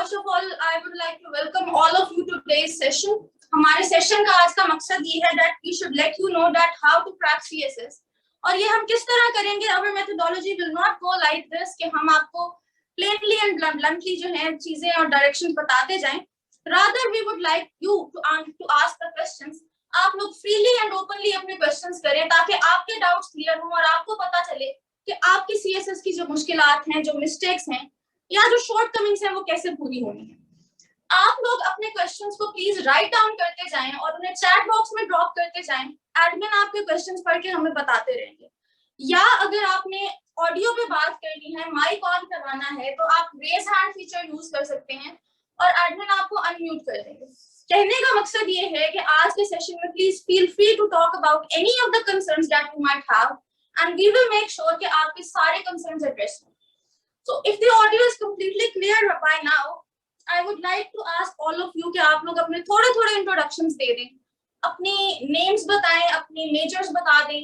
First of all, I would like to welcome all of you to today's session. हमारे session का आज का मकसद ये है that we should let you know that how to crack CSS. और ये हम किस तरह करेंगे? Our methodology will not go like this कि हम आपको plainly and bluntly जो है चीजें और directions बताते जाएं. Rather, we would like you to ask the questions. आप लोग freely and openly अपने questions करें ताकि आपके doubts clear हों और आपको पता चले कि आपकी CSS की जो मुश्किलात हैं, जो mistakes हैं या जो शॉर्ट कमिंग्स हैं वो कैसे पूरी होनी है. आप लोग अपने क्वेश्चंस को प्लीज राइट डाउन करते जाएं और उन्हें चैट बॉक्स में ड्रॉप करते जाएं. एडमिन आपके क्वेश्चंस पढ़ के हमें बताते रहेंगे. या अगर आपने ऑडियो पे बात करनी है, माइक ऑन करवाना है, तो आप रेज हैंड फीचर यूज कर सकते हैं और एडमिन आपको अनम्यूट कर देंगे. कहने का मकसद ये है कि आज के सेशन में please feel free to talk about any of the concerns that you might have and we will make sure कि आपके सारे कंसर्न्स एड्रेस हों. So if the audio is completely clear by now, I would like to ask all of you कि आप लोग अपने थोड़े introductions दे दें, अपनी names बताएं, अपनी majors बता दें,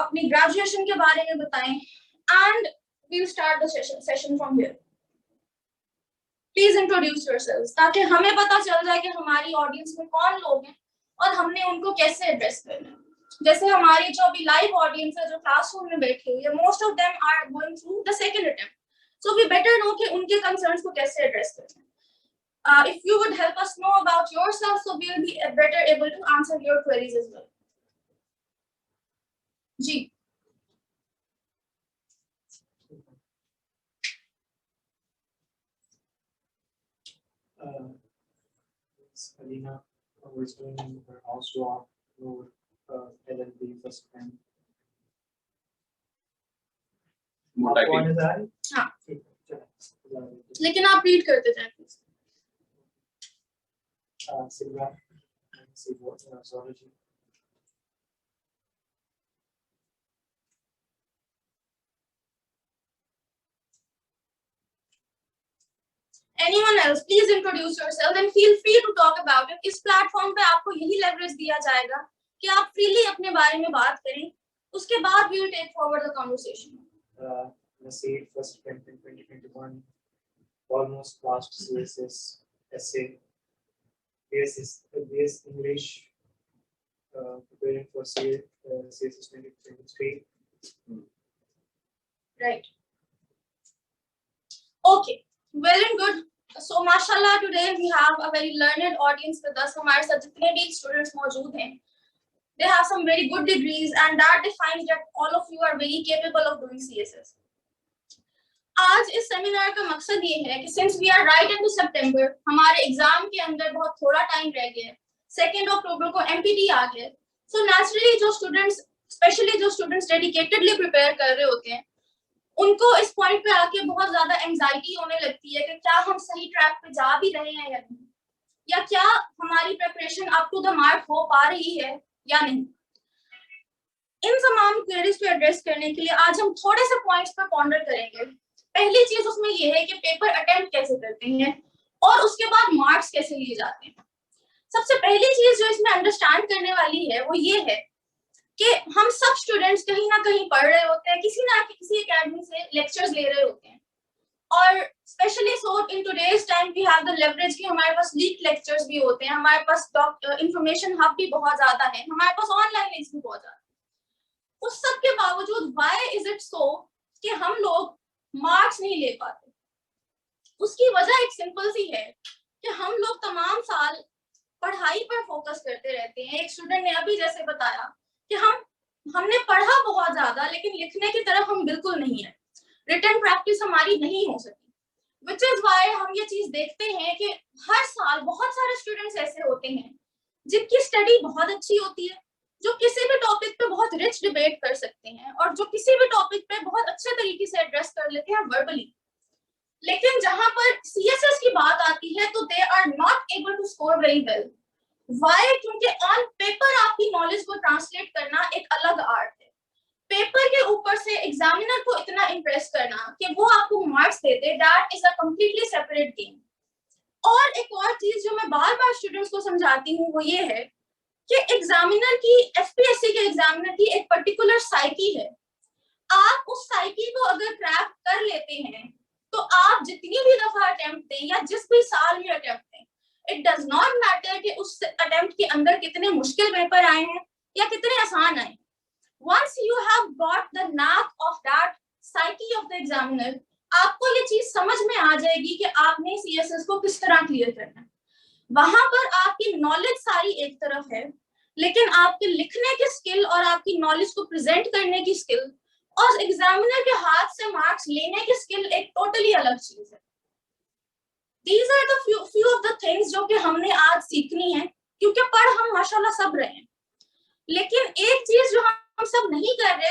अपनी graduation के बारे में बताएं, and we'll start the session from here. Please introduce yourselves ताकि हमें पता चल जाए कि हमारी audience में कौन लोग हैं और हमने उनको कैसे address करना है. जैसे हमारी जो अभी लाइव ऑडियंस है जो क्लासरूम में बैठी हुई है, most of them are going through the second attempt, so we better know कि उनके कंसर्न्स को कैसे एड्रेस करना है. If you would help us know about yourself so we will be better able to answer your queries as well. जी Alina was doing her house walk for LLB first time. What is that? हाँ. लेकिन आप read करते जाएं please. Silva, zoology. Anyone else, please introduce yourself and feel free to talk about it. इस platform पे आपको यही लेवरेज दिया जाएगा कि आप फ्रीली अपने बारे में बात करें. उसके बाद we will take forward the conversation. Nasir first attempt in 2021, almost passed CSS essay. BS English, preparing for CSS 2023. Right. Okay. Well and good. So mashallah today we have a very learned audience with us. हमारे साथ जितने भी students मौजूद हैं, they have some very good degrees and that defines that all of you are very capable of doing CSS. आज इस seminar का मकसद ये है कि since we are right into September, हमारे एग्जाम के अंदर बहुत थोड़ा टाइम रह गया है. 2 अक्टूबर को MPT आ गया. So naturally जो स्टूडेंट्स, स्पेशली जो स्टूडेंट्स डेडिकेटेडली प्रिपेयर कर रहे होते हैं, उनको इस पॉइंट पे आके बहुत ज्यादा एंजाइटी होने लगती है कि क्या हम सही ट्रैक पे जा भी रहे हैं या नहीं, या क्या हमारी preparation up to the mark हो पा रही है या नहीं. इन तमाम क्वेरीज को एड्रेस करने के लिए आज हम थोड़े से पॉइंट्स पर पॉन्डर करेंगे. पहली चीज उसमें ये है कि पेपर अटेम्प्ट कैसे करते हैं और उसके बाद मार्क्स कैसे लिए जाते हैं. सबसे पहली चीज जो इसमें अंडरस्टैंड करने वाली है वो ये है कि हम सब स्टूडेंट्स कहीं ना कहीं पढ़ रहे होते हैं, किसी ना किसी एकेडमी से लेक्चर्स ले रहे होते हैं. और specially so in today's time we have the leverage कि हमारे पास लीक लेक्चर्स भी होते हैं, हमारे पास इंफॉर्मेशन हब भी बहुत ज्यादा है, हमारे पास ऑनलाइन लिंक्स भी बहुत ज्यादा. उस सब के बावजूद व्हाई इज इट सो कि हम लोग मार्क्स नहीं ले पाते? उसकी वजह एक सिंपल सी है कि हम लोग तमाम साल पढ़ाई पर फोकस करते रहते हैं. एक स्टूडेंट ने अभी जैसे बताया कि हमने पढ़ा बहुत ज्यादा लेकिन लिखने की तरफ हम बिल्कुल नहीं है. रिटन प्रैक्टिस हमारी नहीं हो सकी, विच इज व्हाई हम ये चीज देखते हैं कि हर साल बहुत सारे स्टूडेंट्स ऐसे होते हैं जिनकी स्टडी बहुत अच्छी होती है, जो किसी भी टॉपिक पे बहुत रिच डिबेट कर सकते हैं और जो किसी भी टॉपिक पे बहुत अच्छे तरीके से एड्रेस कर लेते हैं वर्बली. लेकिन जहां पर CSS की बात आती है तो they are not able to score very well. Why? क्योंकि ऑन पेपर आपकी नॉलेज को ट्रांसलेट करना एक अलग आर्ट है. पेपर के ऊपर से एग्जामिनर को इतना इंप्रेस करना कि वो आपको मार्क्स देते, that is a completely separate game. और एक और चीज जो मैं बार बार स्टूडेंट्स को समझाती हूँ वो ये है कि एग्जामिनर की, FPSC के एग्जामिनर की एक पर्टिकुलर साइकी है. आप उस साइकी को अगर क्रैक कर लेते हैं तो आप जितनी भी दफा अटेम्प्ट दें या जिस भी साल में अटेम्प्ट दें, इट डज नॉट मैटर कि उस अटेम्प्ट के अंदर कितने मुश्किल पेपर आए हैं या कितने आसान आए. Once you have got the knack of that psyche of the examiner, आपको ये चीज समझ में आ जाएगी कि आपने CSS को किस तरह क्लियर करना है. वहां पर आपकी नॉलेज सारी एक तरफ है, लेकिन आपके लिखने की स्किल और आपकी नॉलेज को प्रेजेंट करने की स्किल और एग्जामिनर के हाथ से मार्क्स लेने की स्किल एक टोटली अलग चीज है. These are the few of the things जो कि हमने आज सीखनी है, क्योंकि पढ़ हम माशाल्लाह सब रहे हैं, लेकिन एक चीज जो हम सब नहीं कर रहे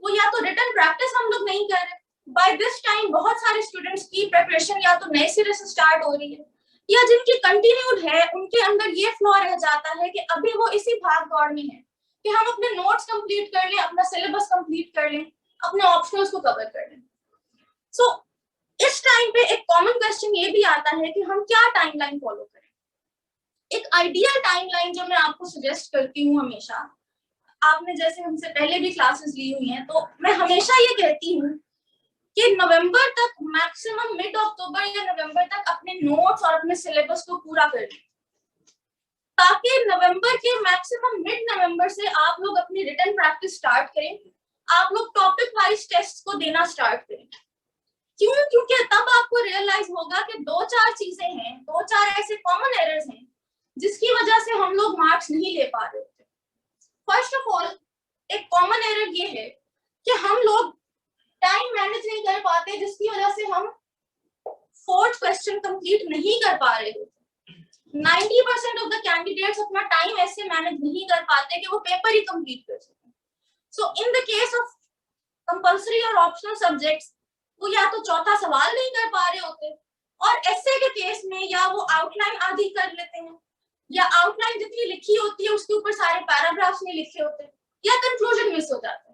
वो या तो रिटन प्रैक्टिस हम लोग नहीं कर रहे. बाय दिस टाइम बहुत सारे स्टूडेंट्स की प्रिपरेशन या तो नए सिरे से स्टार्ट हो रही है या जिनकी कंटिन्यूड है, उनके अंदर ये फ्लॉ रह जाता है कि अभी वो इसी भाग दौड़ में है कि हम अपने नोट्स कंप्लीट कर लें, अपना सिलेबस कंप्लीट कर लें, अपने ऑप्शनल्स को कवर कर लें. सो इस टाइम पे एक कॉमन क्वेश्चन ये भी आता है कि हम क्या टाइमलाइन फॉलो करें. एक आइडियल टाइमलाइन जो मैं आपको सजेस्ट करती हूँ हमेशा, आपने जैसे हमसे पहले भी क्लासेस ली हुई हैं, तो मैं हमेशा ये कहती हूँ कि नवंबर तक, मैक्सिमम मिड अक्टूबर या नवंबर तक अपने नोट्स और अपने सिलेबस को पूरा कर लें, ताकि नवंबर के मैक्सिमम मिड नवंबर से आप लोग अपनी रिटन प्रैक्टिस स्टार्ट करें, आप लोग टॉपिक वाइज टेस्ट को देना स्टार्ट करें. क्यों? क्योंकि तब आपको रियलाइज होगा कि 2-4 चीजें हैं, 2-4 ऐसे कॉमन एरर्स हैं जिसकी वजह से हम लोग मार्क्स नहीं ले पा रहे होते. फर्स्ट ऑफ ऑल, एक कॉमन एरर ये है कि हम लोग टाइम मैनेज नहीं कर पाते, जिसकी वजह से हम 4th क्वेश्चन कंप्लीट नहीं कर पा रहे होते. 90% ऑफ द कैंडिडेट्स अपना टाइम ऐसे मैनेज नहीं कर पाते कि वो पेपर ही कंप्लीट कर सकें. So in the case of compulsory और ऑप्शनल सब्जेक्ट्स, वो या तो चौथा सवाल नहीं कर पा रहे होते, और एसे के केस में या वो आउटलाइन आधी कर लेते हैं, या आउटलाइन जितनी लिखी होती है उसके ऊपर सारे पैराग्राफ्स नहीं लिखे होते, या कंक्लूजन मिस हो जाता है.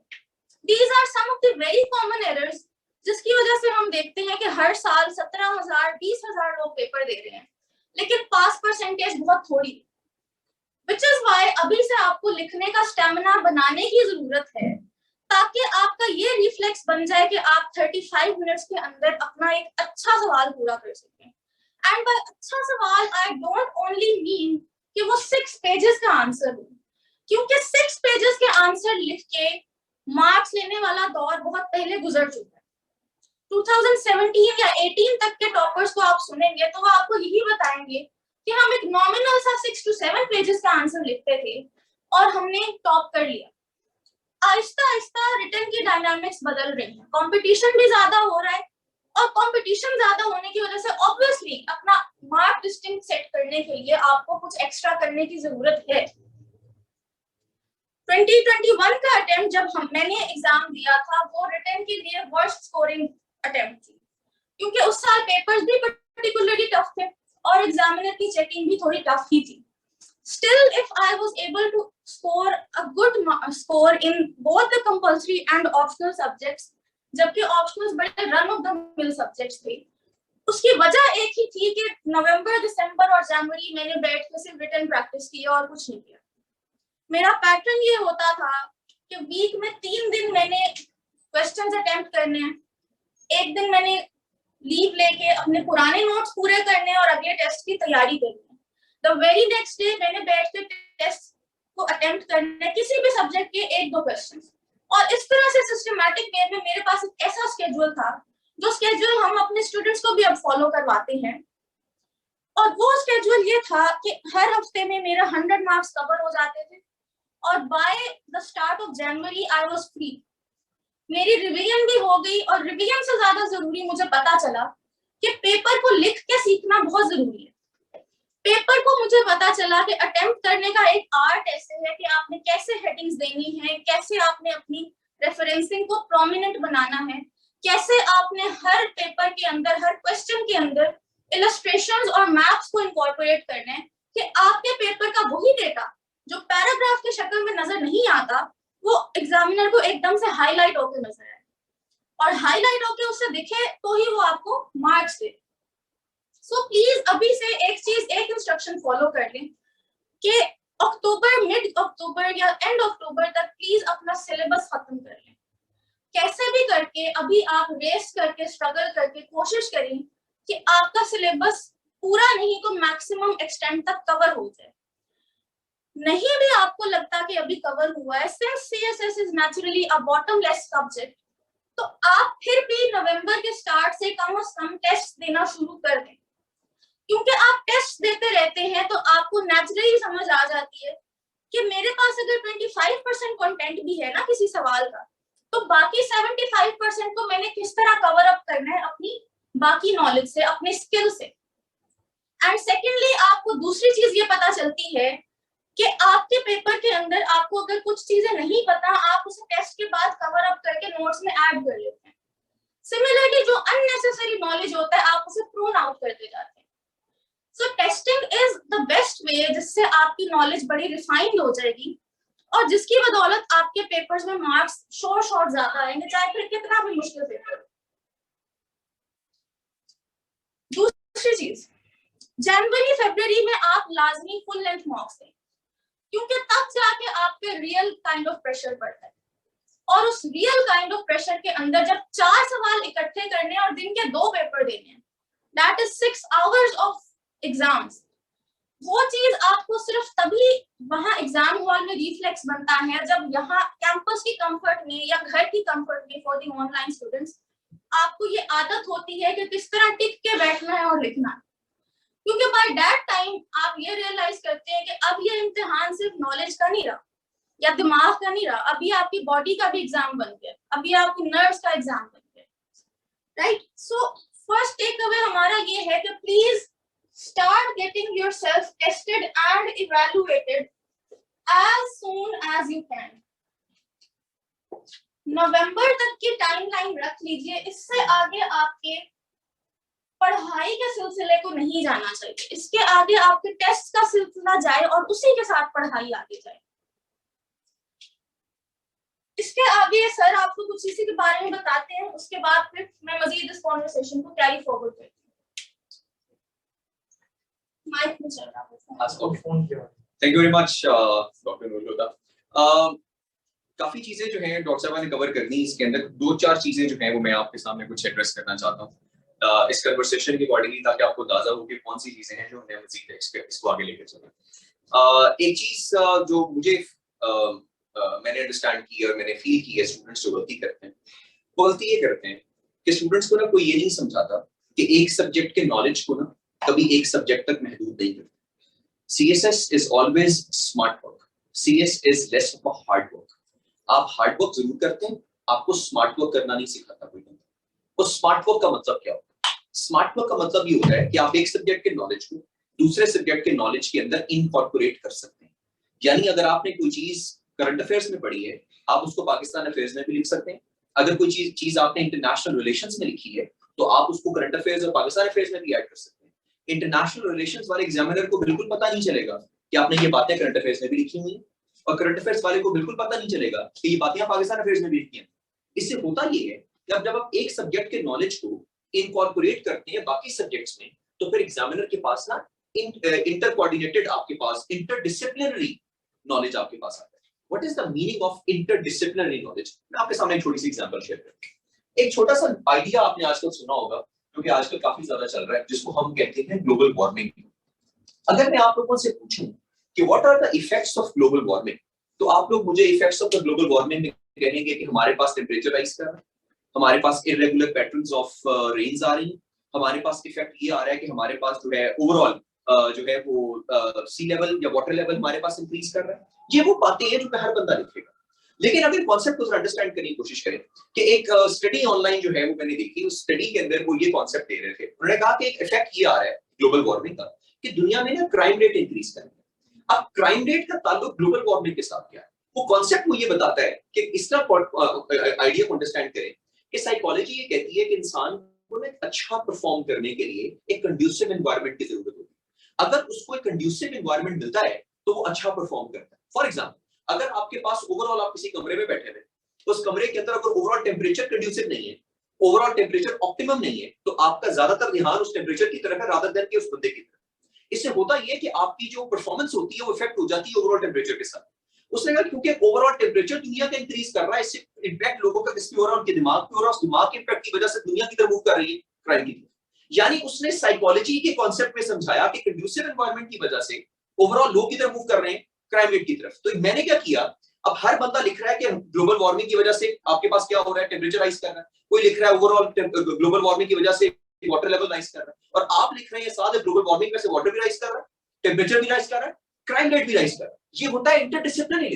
These are some of the very common errors जिसकी वजह से हम देखते हैं कि हर साल 17,000 20,000 लोग पेपर दे रहे हैं, लेकिन पास परसेंटेज बहुत थोड़ी. Which is why अभी से आपको लिखने का स्टेमिना बनाने की जरूरत है, ताकि आपका ये रिफ्लेक्स बन जाए कि आप 35 मिनट्स के अंदर अपना एक अच्छा सवाल पूरा कर सकें. एंड बाय अच्छा सवाल आई डोंट ओनली मीन कि वो 6 पेजेस का आंसर हो, क्योंकि 6 पेजेस के आंसर लिख के मार्क्स लेने वाला दौर बहुत पहले गुजर चुका है. 2017 या 18 तक के टॉपर्स को आप सुनेंगे तो वो आपको यही बताएंगे कि हम एक नॉमिनल सा 6 to 7 पेजेस का आंसर लिखते थे और हमने टॉप कर लिया. आहिस्ता आहिस्ता रिटन की डायनामिक्स बदल रही है, कंपटीशन भी ज्यादा हो रहा है, और कंपटीशन ज्यादा होने की वजह से ऑब्वियसली अपना मार्क डिस्टिंक्ट सेट करने के लिए आपको कुछ एक्स्ट्रा करने की जरूरत है. 2021 का अटेम्प्ट जब मैंने एग्जाम दिया था, वो रिटन के लिए वर्स्ट स्कोरिंग अटेम्प्ट थी, क्योंकि उस साल पेपर्स भी पर्टिकुलरली टफ थे और एग्जामिनर की चेकिंग भी थोड़ी टफ ही थी. Still, if I was able to score a good score in both the compulsory and optional subjects, जबकि ऑप्शनल्स बड़े run of the mill subjects थे, उसकी वजह एक ही थी कि नवंबर, दिसंबर और जनवरी मैंने बैठ के सिर्फ रिटन प्रैक्टिस की और कुछ नहीं किया. मेरा पैटर्न ये होता था कि वीक में 3 दिन मैंने क्वेश्चंस अटेम्प्ट करने हैं, एक दिन मैंने लीव लेके अपने पुराने नोट्स पूरे करने और अगले टेस्ट की तैयारी करनी. द वेरी नेक्स्ट डे मैंने बैठ के टेस्ट को अटेम्प्ट करना है, किसी भी सब्जेक्ट के 1-2 क्वेश्चन, और इस तरह से सिस्टमैटिक वे में मेरे पास एक ऐसा स्केड्यूल था जो स्केड्यूल हम अपने स्टूडेंट्स को भी अब फॉलो करवाते हैं. और वो स्केड्यूल ये था कि हर हफ्ते में मेरा 100 मार्क्स कवर हो जाते थे, और by the start of January I was free. मेरी रिवीजन भी हो गई, और रिवीजन से ज्यादा जरूरी मुझे पता चला कि पेपर को लिख के सीखना बहुत जरूरी है. पेपर को मुझे पता चला कि अटेम्प्ट करने का एक आर्ट ऐसे है कि आपने कैसे हेडिंग्स देनी है, कैसे आपने अपनी रेफरेंसिंग को प्रोमिनेंट बनाना है, कैसे आपने हर पेपर के अंदर, हर क्वेश्चन के अंदर इलस्ट्रेशंस और मैप्स को इनकॉर्पोरेट करना है कि आपके पेपर का वही डेटा जो पैराग्राफ के शक्ल में नजर नहीं आता, वो एग्जामिनर को एकदम से हाईलाइट होकर नजर आए, और हाईलाइट होकर उससे दिखे तो ही वो आपको मार्क्स दे. सो प्लीज अभी से एक इंस्ट्रक्शन फॉलो कर लें कि अक्टूबर, मिड अक्टूबर या एंड अक्टूबर तक प्लीज अपना सिलेबस खत्म कर लें, कैसे भी करके अभी आप रेस करके स्ट्रगल करके कोशिश करें कि आपका सिलेबस पूरा नहीं तो मैक्सिमम एक्सटेंड तक कवर हो जाए। नहीं भी आपको लगता कि अभी कवर हुआ है, since CSS is naturally a bottomless subject, तो आप फिर भी नवंबर के स्टार्ट से कम टेस्ट देना शुरू कर दें, क्योंकि आप टेस्ट देते रहते हैं तो आपको नेचुरली समझ आ जाती है कि मेरे पास अगर 25% कंटेंट भी है ना किसी सवाल का, तो बाकी 75% को मैंने किस तरह कवर अप करना है अपनी बाकी नॉलेज से, अपने स्किल से। एंड सेकेंडली आपको दूसरी चीज ये पता चलती है कि आपके पेपर के अंदर आपको अगर कुछ चीजें नहीं पता, आप उसे टेस्ट के बाद कवर अप करके नोट्स में ऐड कर लेते हैं। सिमिलरली जो अननेसेसरी नॉलेज होता है आप उसे प्रोन आउट करते जाते हैं। सो testing is the best way जिससे आपकी नॉलेज बड़ी रिफाइंड हो जाएगी और जिसकी बदौलत आपके पेपर्स में मार्क्स शॉर्ट ज्यादा आएंगे, चाहे फिर कितना भी मुश्किल पेपर। दूसरी चीज, जनवरी फरवरी में आप लाजमी फुल लेंथ मॉक्स दें, क्योंकि तब जाके आप पे रियल काइंड ऑफ प्रेशर पड़ता है। और उस रियल काइंड ऑफ प्रेशर के अंदर जब 4 सवाल इकट्ठे करने और दिन के 2 पेपर देने हैं, that is 6 hours of exams. वो चीज आपको सिर्फ तभी वहां एग्जाम हॉल में रिफ्लेक्स बनता है जब यहाँ कैंपस की कंफर्ट में या घर की कंफर्ट में फॉर द ऑनलाइन स्टूडेंट्स आपको ये आदत होती है कि किस तरह टिक के बैठना है और लिखना है। क्योंकि बाय दैट टाइम आप ये रियलाइज करते हैं कि अब ये इम्तिहान सिर्फ नॉलेज का नहीं रहा या दिमाग का नहीं रहा, अभी आपकी बॉडी का भी एग्जाम बन गया, अभी आपकी नर्व्स का एग्जाम बन गया, right. So first take away हमारा ये है कि please start getting yourself tested and evaluated as soon as you can. नवंबर तक की टाइमलाइन रख लीजिए, इससे आगे आपके पढ़ाई के सिलसिले को नहीं जाना चाहिए, इसके आगे आपके टेस्ट का सिलसिला जाए और उसी के साथ पढ़ाई आगे जाए। इसके आगे सर आपको कुछ इसी के बारे में बताते हैं, उसके बाद फिर मैं मजीद इस कॉन्वर्सेशन को कैरी फॉरवर्ड करती हूँ। माइक में चल रहा है। Thank you very much doctor Noorullah. काफी चीजें जो हैं डॉक्टर साहब ने कवर करनी, इसके अंदर 2-4 चीजें जो हैं वो मैं आपके सामने कुछ एड्रेस करना चाहता हूँ इस कन्वर्सेशन के अकॉर्डिंगली, ताकि आपको अंदाजा हो कि कौन सी चीजें हैं जो हमें मजीद इसको आगे लेकर चलें। एक चीज जो मुझे मैंने अंडरस्टैंड की और मैंने फील की है, स्टूडेंट्स जो गलती करते हैं वो गलती ये करते हैं कि स्टूडेंट्स को ना कोई ये नहीं समझाता कि एक सब्जेक्ट के नॉलेज को ना कभी एक सब्जेक्ट तक महदूद नहीं करते। CSS is always smart work. CS is less of a hard work. आप हार्ड वर्क जरूर करते हैं, आपको स्मार्ट वर्क करना नहीं सिखाता कोई बंदा। और स्मार्ट वर्क का मतलब क्या होता है? स्मार्ट वर्क का मतलब ये होता है कि आप एक सब्जेक्ट के नॉलेज को दूसरे सब्जेक्ट के नॉलेज के अंदर इनकॉर्पोरेट कर सकते हैं। यानी अगर आपने कोई चीज करंट अफेयर्स में पढ़ी है, आप उसको पाकिस्तान अफेयर्स में भी लिख सकते हैं। अगर कोई चीज आपने इंटरनेशनल रिलेशंस में लिखी है, तो आप उसको करंट अफेयर्स और पाकिस्तान अफेयर्स में भी ऐड कर सकते हैं। इंटरनेशनल रिलेशंस वाले एग्जामिनर को बिल्कुल पता नहीं चलेगा कि आपने ये बातें करंट अफेयर्स में भी लिखी हुई हैं, और करंट अफेयर्स वाले को बिल्कुल पता नहीं चलेगा कि ये बातें पाकिस्तान अफेयर्स में भी लिखी हैं। इससे होता ये है कि जब आप एक सब्जेक्ट के नॉलेज को इनकॉर्पोरेट करते हैं बाकी सब्जेक्ट्स में, तो फिर एग्जामिनर के पास ना इंटर कोऑर्डिनेटेड आपके पास इंटरडिसिप्लिनरी नॉलेज आपके पास आता है। What is the meaning of interdisciplinary knowledge? मैं आपके सामने एक छोटी सी एग्जांपल शेयर करता हूं। एक छोटा सा आइडिया आपने आजकल सुना होगा, क्योंकि आजकल काफी ज्यादा चल रहा है, जिसको हम कहते हैं ग्लोबल वार्मिंग। अगर मैं आप लोगों से पूछूं कि what are the effects of global warming, तो आप लोग मुझे effects of the global warming में कहेंगे कि हमारे पास टेम्परेचर राइज कर रहा है, हमारे पास इरेगुलर पैटर्न्स ऑफ रेन्स आ रही हैं, हमारे पास इफेक्ट ये आ रहा है कि हमारे पास जो है ओवरऑल जो है वो सी लेवल या वाटर लेवल हमारे पास इंक्रीज कर रहा है। ये वो बातें हैं जो हर बंदा लिखेगा। लेकिन अगर कॉन्सेप्ट को अंडरस्टैंड करने की कोशिश करें कि एक स्टडी ऑनलाइन जो है वो मैंने देखी, उस स्टडी के अंदर वो ये कॉन्सेप्ट दे रहे थे। उन्होंने कहा कि एक इफेक्ट ये आ रहा है ग्लोबल वार्मिंग का कि दुनिया में ना क्राइम रेट इंक्रीज कर रहा है। अब क्राइम रेट का ताल्लुक ग्लोबल वार्मिंग के साथ क्या है? वो कॉन्सेप्ट वो ये बताता है कि इस तरह आइडिया को अंडरस्टैंड करें कि साइकोलॉजी ये कहती है कि इंसान को एक अच्छा परफॉर्म करने के लिए एक कंड्यूसिव एनवायरनमेंट की जरूरत होती है। अगर उसको एक कंड्यूसिव एनवायरनमेंट मिलता है तो वो अच्छा परफॉर्म करता है। फॉर एग्जाम्पल, अगर आपके पास ओवरऑल आप किसी कमरे में बैठे हैं, उस कमरे के अंदर अगर ओवरऑल टेम्परेचर कंड्यूसिव नहीं है, ओवरऑल टेम्परेचर ऑप्टिमम नहीं है, तो आपका ज्यादातर ध्यान उस टेम्परेचर की तरफ है रादर देन कि उस बंदे की तरफ। इससे होता यह है कि आपकी जो परफॉर्मेंस होती है वो इफेक्ट हो जाती है ओवरऑल टेम्परेचर के साथ। उसने कहा क्योंकि ओवरऑल टेम्परेचर दुनिया का इंक्रीज कर रहा है, इससे इम्पैक्ट लोगों का किस पे हो रहा है, उनके दिमाग पे हो रहा है, उस दिमाग के इम्पैक्ट की वजह से दुनिया की तरफ मूव कर रही है क्राइम की तरफ। यानी उसने साइकोलॉजी के कॉन्सेप्ट में समझाया कि कंड्यूसिव एनवायरनमेंट की वजह से ओवरऑल लोग की तरफ मूव कर रहे हैं क्राइम रेट की तरफ। तो मैंने क्या किया, अब हर बंदा लिख रहा है कि ग्लोबल वार्मिंग की वजह से आपके पास क्या हो रहा है, टेम्परेचर राइज कर रहा है, कोई लिख रहा है ओवरऑल ग्लोबल वार्मिंग की वजह से वाटर लेवल राइज कर रहा है, और आप लिख रहे हैं साथ ग्लोबल वार्मिंग में से वाटर भी राइज कर रहा है, टेम्परेचर भी राइज कर रहा है, क्राइम रेट भी राइज कर रहा है। ये होता है इंटरडिसिप्लिनरी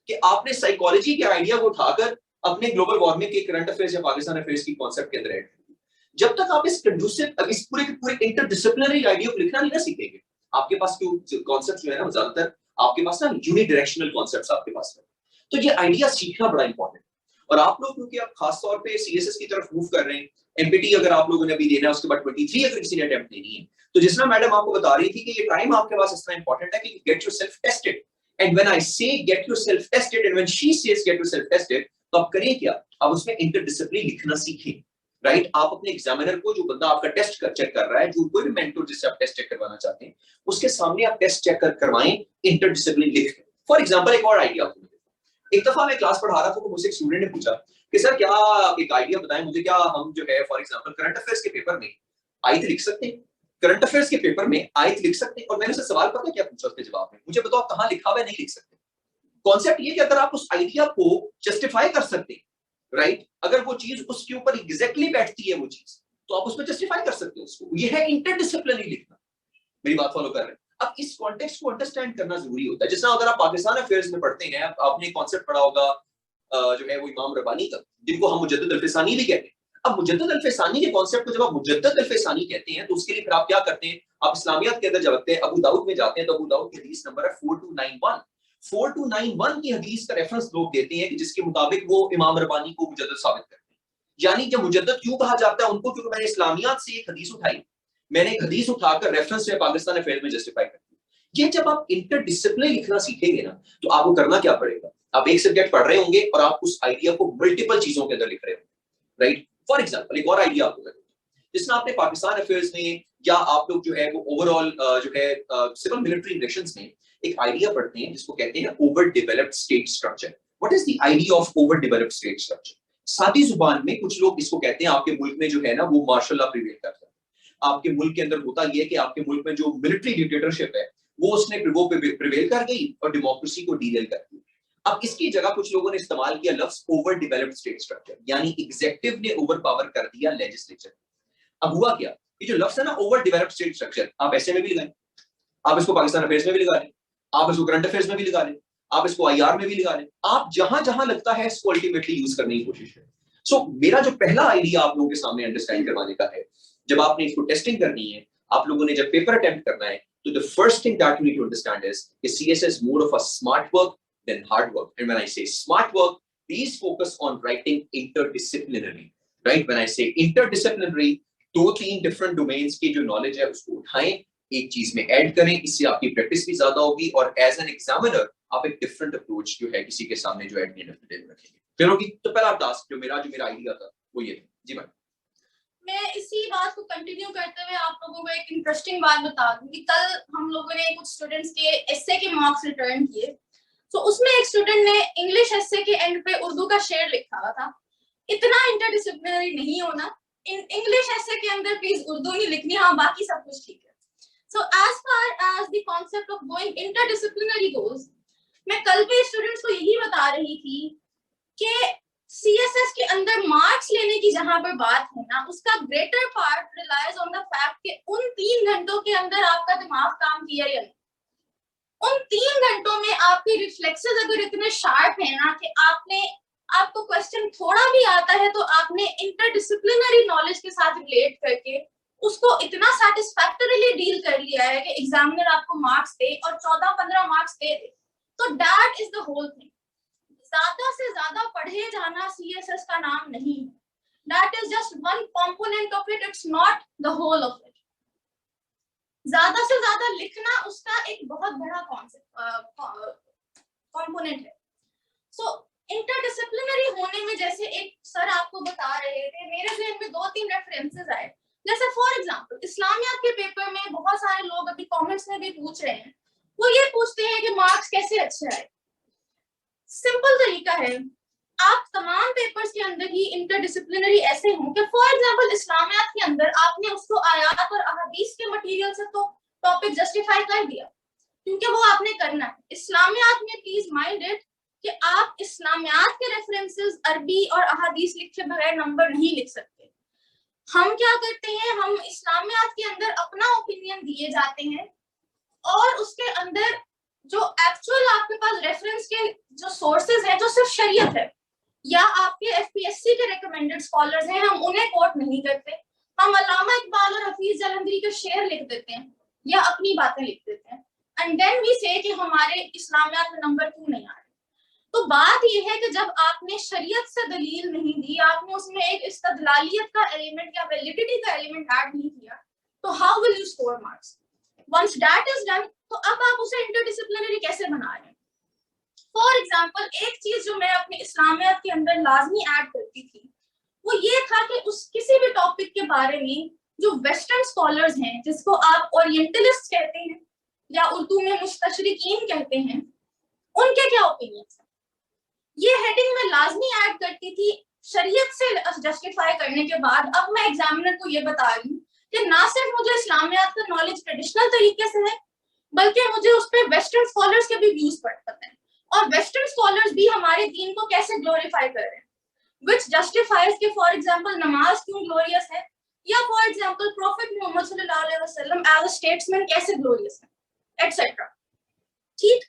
कि आपने साइकोलॉजी के आइडिया को उठाकर अपने ग्लोबल वार्मिंग के करंट अफेयर्स या पाकिस्तान अफेयर्स की कॉन्सेप्ट के अंदर ऐड कर दिया। जब तक आप इस कंडूसिव इस पूरे इंटरडिसिप्लिनरी आइडिया को लिखना नहीं ना सीखेंगे, आपके पास जो कॉन्सेप्ट जो है ना ज्यादातर आपके पास ना यूनिडायरेक्शनल कॉन्सेप्ट्स आपके पास है। तो ये आइडिया सीखना बड़ा इंपॉर्टेंट है। और आप लोग क्योंकि आप खास तौर पे सीएसएस की तरफ मूव कर रहे हैं, एमपीटी अगर आप लोगों ने अभी देना है, उसके बाद 23 अगर किसी ने अटेम्प्ट देनी है, तो जिसना मैडम आपको बता रही थी कि ये टाइम आपके पास इतना इंपॉर्टेंट है कि get yourself tested. And when I say get yourself tested and when she says get yourself tested, तो आप करिए क्या, आप उसमें इंटरडिसिप्लिनरी लिखना सीखें, राइट। आप अपने एग्जामिनर को, जो बंदा आपका टेस्ट चेक कर रहा है, जो कोई भी मेंटर जिससे आप टेस्ट चेक करवाना चाहते हैं, उसके सामने आप टेस्ट चेक करवाएं इंटरडिसिप्लिनरी लिख के। फॉर एग्जांपल एक और आइडिया आपको, एक दफा मैं क्लास पढ़ा रहा था तो मुझसे एक स्टूडेंट ने पूछा कि सर क्या एक आइडिया बताएं मुझे, क्या हम जो है फॉर एग्जांपल करंट अफेयर्स के पेपर में आयत लिख सकते हैं, करंट अफेयर्स के पेपर में आयत लिख सकते हैं। और मैंने उससे सवाल पता क्या पूछा, उसके जवाब में मुझे बताओ कहां लिखा हुआ है नहीं लिख सकते। कॉन्सेप्ट ये कि अगर आप उस आइडिया को जस्टिफाई कर सकते हैं, राइट, अगर वो चीज उसके ऊपर एग्जैक्टली बैठती है वो चीज, तो आप उसमें जस्टिफाई कर सकते हो उसको। ये है इंटरडिसिप्लिनरी लिखना। मेरी बात फॉलो कर रहे हैं? अब इस कॉन्टेक्स्ट को अंडरस्टैंड करना जरूरी होता है। जिस तरह अगर आप पाकिस्तान अफेयर्स में पढ़ते हैं, आपने कॉन्सेप्ट पढ़ा होगा जो है वो इमाम रब्बानी का, जिनको हम मुजद्दिद अल-फ़िसानी भी कहते हैं। अब मुजद्दिद अल-फ़िसानी के कॉन्सेप्ट को जब आप मुजद्दिद अल-फ़िसानी कहते हैं, तो उसके लिए फिर आप क्या करते हैं, आप इस्लामियत के अंदर जब लगते हैं, अबू दाऊद में जाते हैं, तो अबू दाऊद की हदीस नंबर है 4291। 4291 की हदीस का रेफरेंस लोग देते हैं कि जिसके मुताबिक वो इमाम रब्बानी को मुजद्दिद साबित करते हैं। यानी जब मुजद्दिद क्यों कहा जाता है उनको, क्योंकि मैंने इस्लामियत से एक हदीस उठाई, मैंने एक हदीस उठाकर रेफरेंस में पाकिस्तान अफेयर में जस्टिफाई कर दिया। ये जब आप इंटरडिसिप्लिनरी लिखना सीखेंगे ना, तो आपको करना क्या पड़ेगा, आप एक सब्जेक्ट पढ़ रहे होंगे और आप उस आइडिया को मल्टीपल चीजों के अंदर लिख रहे होंगे, राइट। फॉर एग्जांपल एक और आइडिया आपको बताऊं, जिसमें आपने पाकिस्तान अफेयर्स में या आप लोग जो है वो ओवरऑल जो है सिविल मिलिट्री रिलेशंस में एक आइडिया पढ़ते हैं जिसको कहते हैं over developed state structure. What is the idea of over developed state structure? सादी जुबान में कुछ लोग इसको कहते हैं, आपके मुल्क में जो है ना वो मार्शल लॉ प्रिवेल करता है। आपके मुल्क के अंदर होता यह है कि आपके मुल्क में जो मिलिट्री डिक्टेटरशिप है वो उसने वो प्रिवेल कर गई और डेमोक्रेसी को डीरेल कर दिया। अब इसकी जगह कुछ लोगों ने इस्तेमाल किया लफ्ज ओवर डेवलप्ड स्टेट स्ट्रक्चर, यानी एग्जीक्यूटिव ने ओवर पावर कर दिया लेजिस्लेचर। अब हुआ क्या, ये जो लफ्ज है ना ओवर डेवलप्ड स्टेट स्ट्रक्चर, आप ऐसे में भी लगाएं, आप इसको पाकिस्तान अफेयर्स में भी लगा लें, आप इसको करंट अफेयर्स में भी लगा लें, आप इसको आईआर में भी लगा लें, आप जहां जहां लगता है इसको अल्टीमेटली यूज करने की कोशिश करें। सो मेरा जो पहला आइडिया आप लोगों के सामने अंडरस्टैंड करवाने का है, जब आपने इसको टेस्टिंग करनी है, आप लोगों ने जब पेपर अटेम्प्ट करना है, तो the first thing that you need to understand is CSS more of a smart work than hard work. And when I say smart work, please focus on writing interdisciplinary, right? When I say interdisciplinary, 2-3 different domains की जो knowledge है उसको उठाएं, एक चीज में add करें, इससे आपकी प्रैक्टिस भी ज्यादा होगी और एज एन एग्जामिनर आप एक डिफरेंट अप्रोच जो है किसी के सामने जो eight the end of the day रखेंगे। चलो कि तो पहला टास्क जो मेरा आइडिया था वो ये था। जी मैम, मैं इसी बात को कंटिन्यू करते हुए आप लोगों को एक इंटरेस्टिंग बात बता दूं कि कल हम लोगों ने कुछ स्टूडेंट्स के एस्से के मार्क्स रिटर्न किए, तो उसमें एक स्टूडेंट ने इंग्लिश एस्से के एंड पे उर्दू का शेर लिखा हुआ था। इतना इंटरडिसिप्लिनरी नहीं होना, इंग्लिश एस्से के अंदर प्लीज उर्दू नहीं लिखनी, हाँ बाकी सब कुछ ठीक है। So as far as the concept of going interdisciplinary goes, मैं कल पे स्टूडेंट्स को यही बता रही थी कि सीएसएस के अंदर मार्क्स लेने की जहां पर बात है ना, उसका greater part relies on the fact कि उन 3 घंटों के अंदर आपका दिमाग काम किया या नहीं। उन 3 घंटों में आपके रिफ्लेक्सेस अगर इतने शार्प है ना कि आपको क्वेश्चन थोड़ा भी आता है तो आपने इंटरडिसिप्लिनरी नॉलेज के साथ रिलेट करके उसको इतना सैटिस्फैक्टरीली डील कर लिया है कि एग्जामिनर आपको मार्क्स दे और 14-15 मार्क्स दे, तो that is the whole thing. ज्यादा से ज्यादा पढ़े जाना सीएसएस का नाम नहीं है, that is just one component of it, it's not the whole of it. ज्यादा से ज्यादा लिखना उसका एक बहुत बड़ा कंपोनेंट है। सो इंटरडिसिप्लिनरी होने में, जैसे एक सर आपको बता रहे थे, मेरे ज़हन में 2-3 रेफरेंसेस आए। जैसे फॉर एग्जांपल इस्लामियात के पेपर में बहुत सारे लोग अभी कमेंट्स में भी पूछ रहे हैं, वो ये पूछते हैं कि मार्क्स कैसे अच्छे आए। सिंपल तरीका है, आप तमाम पेपर्स के अंदर ही इंटरडिसिप्लिनरी ऐसे हों कि फॉर एग्जांपल इस्लामियात के अंदर आपने उसको आयात और अहादीस के मटेरियल से तो टॉपिक जस्टिफाई कर दिया, क्योंकि वो आपने करना है। इस्लामियात में प्लीज माइंड इट कि आप इस्लामियात के रेफरेंसेस अरबी और अहादीस लिखे बगैर नंबर नहीं लिख सकते। हम क्या करते हैं, हम इस्लामियात के अंदर अपना ओपिनियन दिए जाते हैं और उसके अंदर जो एक्चुअल आपके पास रेफरेंस के जो सोर्सेज हैं जो सिर्फ शरीयत है या आपके एफपीएससी के रिकमेंडेड स्कॉलर्स हैं, हम उन्हें कोट नहीं करते। हम अल्लामा इकबाल और हफीज जलंधरी के शेर लिख देते हैं या अपनी बातें लिख देते हैं एंड देन वी से कि हमारे इस्लामियात में नंबर क्यों नहीं आ रहे। तो बात यह है कि जब आपने शरीयत से दलील नहीं दी, आपने उसमें एक इस्तदलालियत का एलिमेंट या वैलिडिटी का एलिमेंट ऐड नहीं किया, तो how will you score marks? Once that is done, तो अब आप उसे इंटरडिसिप्लिनरी कैसे बना रहे हैं? फॉर एग्जाम्पल, एक चीज जो मैं अपने इस्लामियात के अंदर लाजमी ऐड करती थी वो ये था कि उस किसी भी टॉपिक के बारे में जो वेस्टर्न स्कॉलर्स हैं, जिसको आप ओरिएंटलिस्ट कहते हैं या उर्दू में मुस्तशरिकीन कहते हैं, उनके क्या ओपिनियंस हैं, ये हेडिंग में लाजमी ऐड करती थी शरीयत से जस्टिफाई करने के बाद। अब मैं एग्जामिनर को ये बता रही हूँ कि ना सिर्फ मुझे इस्लामियात का नॉलेज ट्रेडिशनल तरीके से है, बल्कि मुझे उस पर वेस्टर्न स्कॉलर्स के भी व्यूज पता है और वेस्टर्न स्कॉलर्स भी हमारे दीन को कैसे ग्लोरीफाई कर रहे हैं, which justifies कि फॉर एग्जांपल नमाज क्यों ग्लोरियस है या फॉर एग्जांपल प्रॉफिट मोहम्मद सल्लल्लाहु अलैहि वसल्लम एज अ स्टेट्समैन कैसे ग्लोरियस है, एटसेट्रा। ठीक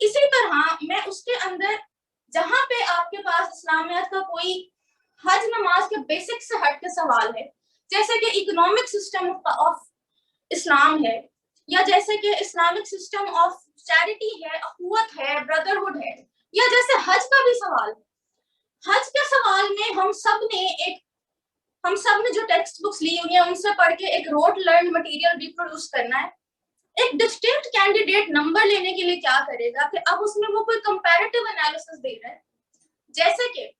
इसी तरह मैं उसके अंदर जहां पे आपके पास इस्लामियात का कोई हज नमाज के बेसिक से हट के सवाल है, जैसे कि इकोनॉमिक सिस्टम ऑफ इस्लाम है या जैसे कि इस्लामिक सिस्टम ऑफ चैरिटी है, अखुवत है, ब्रदरहुड है, या जैसे हज का भी सवाल है। हज के सवाल में हम सब ने जो टेक्स्ट बुक्स ली हुई है उनसे पढ़ के एक रोट लर्न मटेरियल रिप्रोड्यूस करना है। एक डिस्टिंक्ट कैंडिडेट नंबर लेने के लिए क्या करेगा कि अब उसमें वो कोई कंपैरेटिव एनालिसिस दे रहा है, जैसे कि,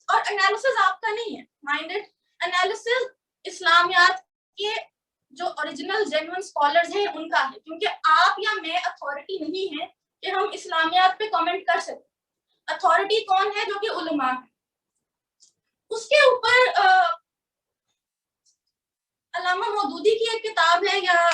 और एनालिसिस आपका नहीं है, माइंडेड एनालिसिस इस्लामियात के जो ओरिजिनल जेन्युइन स्कॉलर्स हैं उनका है, क्योंकि आप या मैं अथॉरिटी नहीं है कि हम इस्लामियात पे कमेंट कर सकते। अथॉरिटी कौन है? जो कि उलमा है। उसके ऊपर अल्लामा मौदूदी की एक किताब है या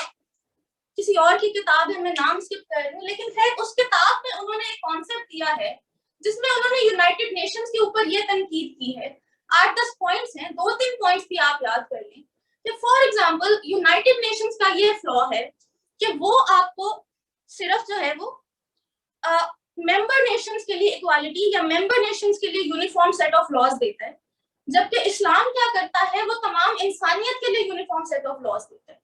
किसी और की किताब है, मैं नाम स्किप कर रही हूँ, लेकिन खैर उस किताब में उन्होंने एक कॉन्सेप्ट दिया है जिसमें उन्होंने यूनाइटेड नेशंस के ऊपर ये तनकीद की है। 8-10 पॉइंट्स हैं, 2-3 पॉइंट्स भी आप याद कर लें कि फॉर एग्जांपल यूनाइटेड नेशंस का ये फ्लॉ है कि वो आपको सिर्फ जो है वो मेंबर नेशंस के लिए इक्वालिटी या मेंबर नेशंस के लिए यूनिफॉर्म सेट ऑफ लॉज देता है, जबकि इस्लाम क्या करता है, वो तमाम इंसानियत के लिए यूनिफॉर्म सेट ऑफ लॉज देता है।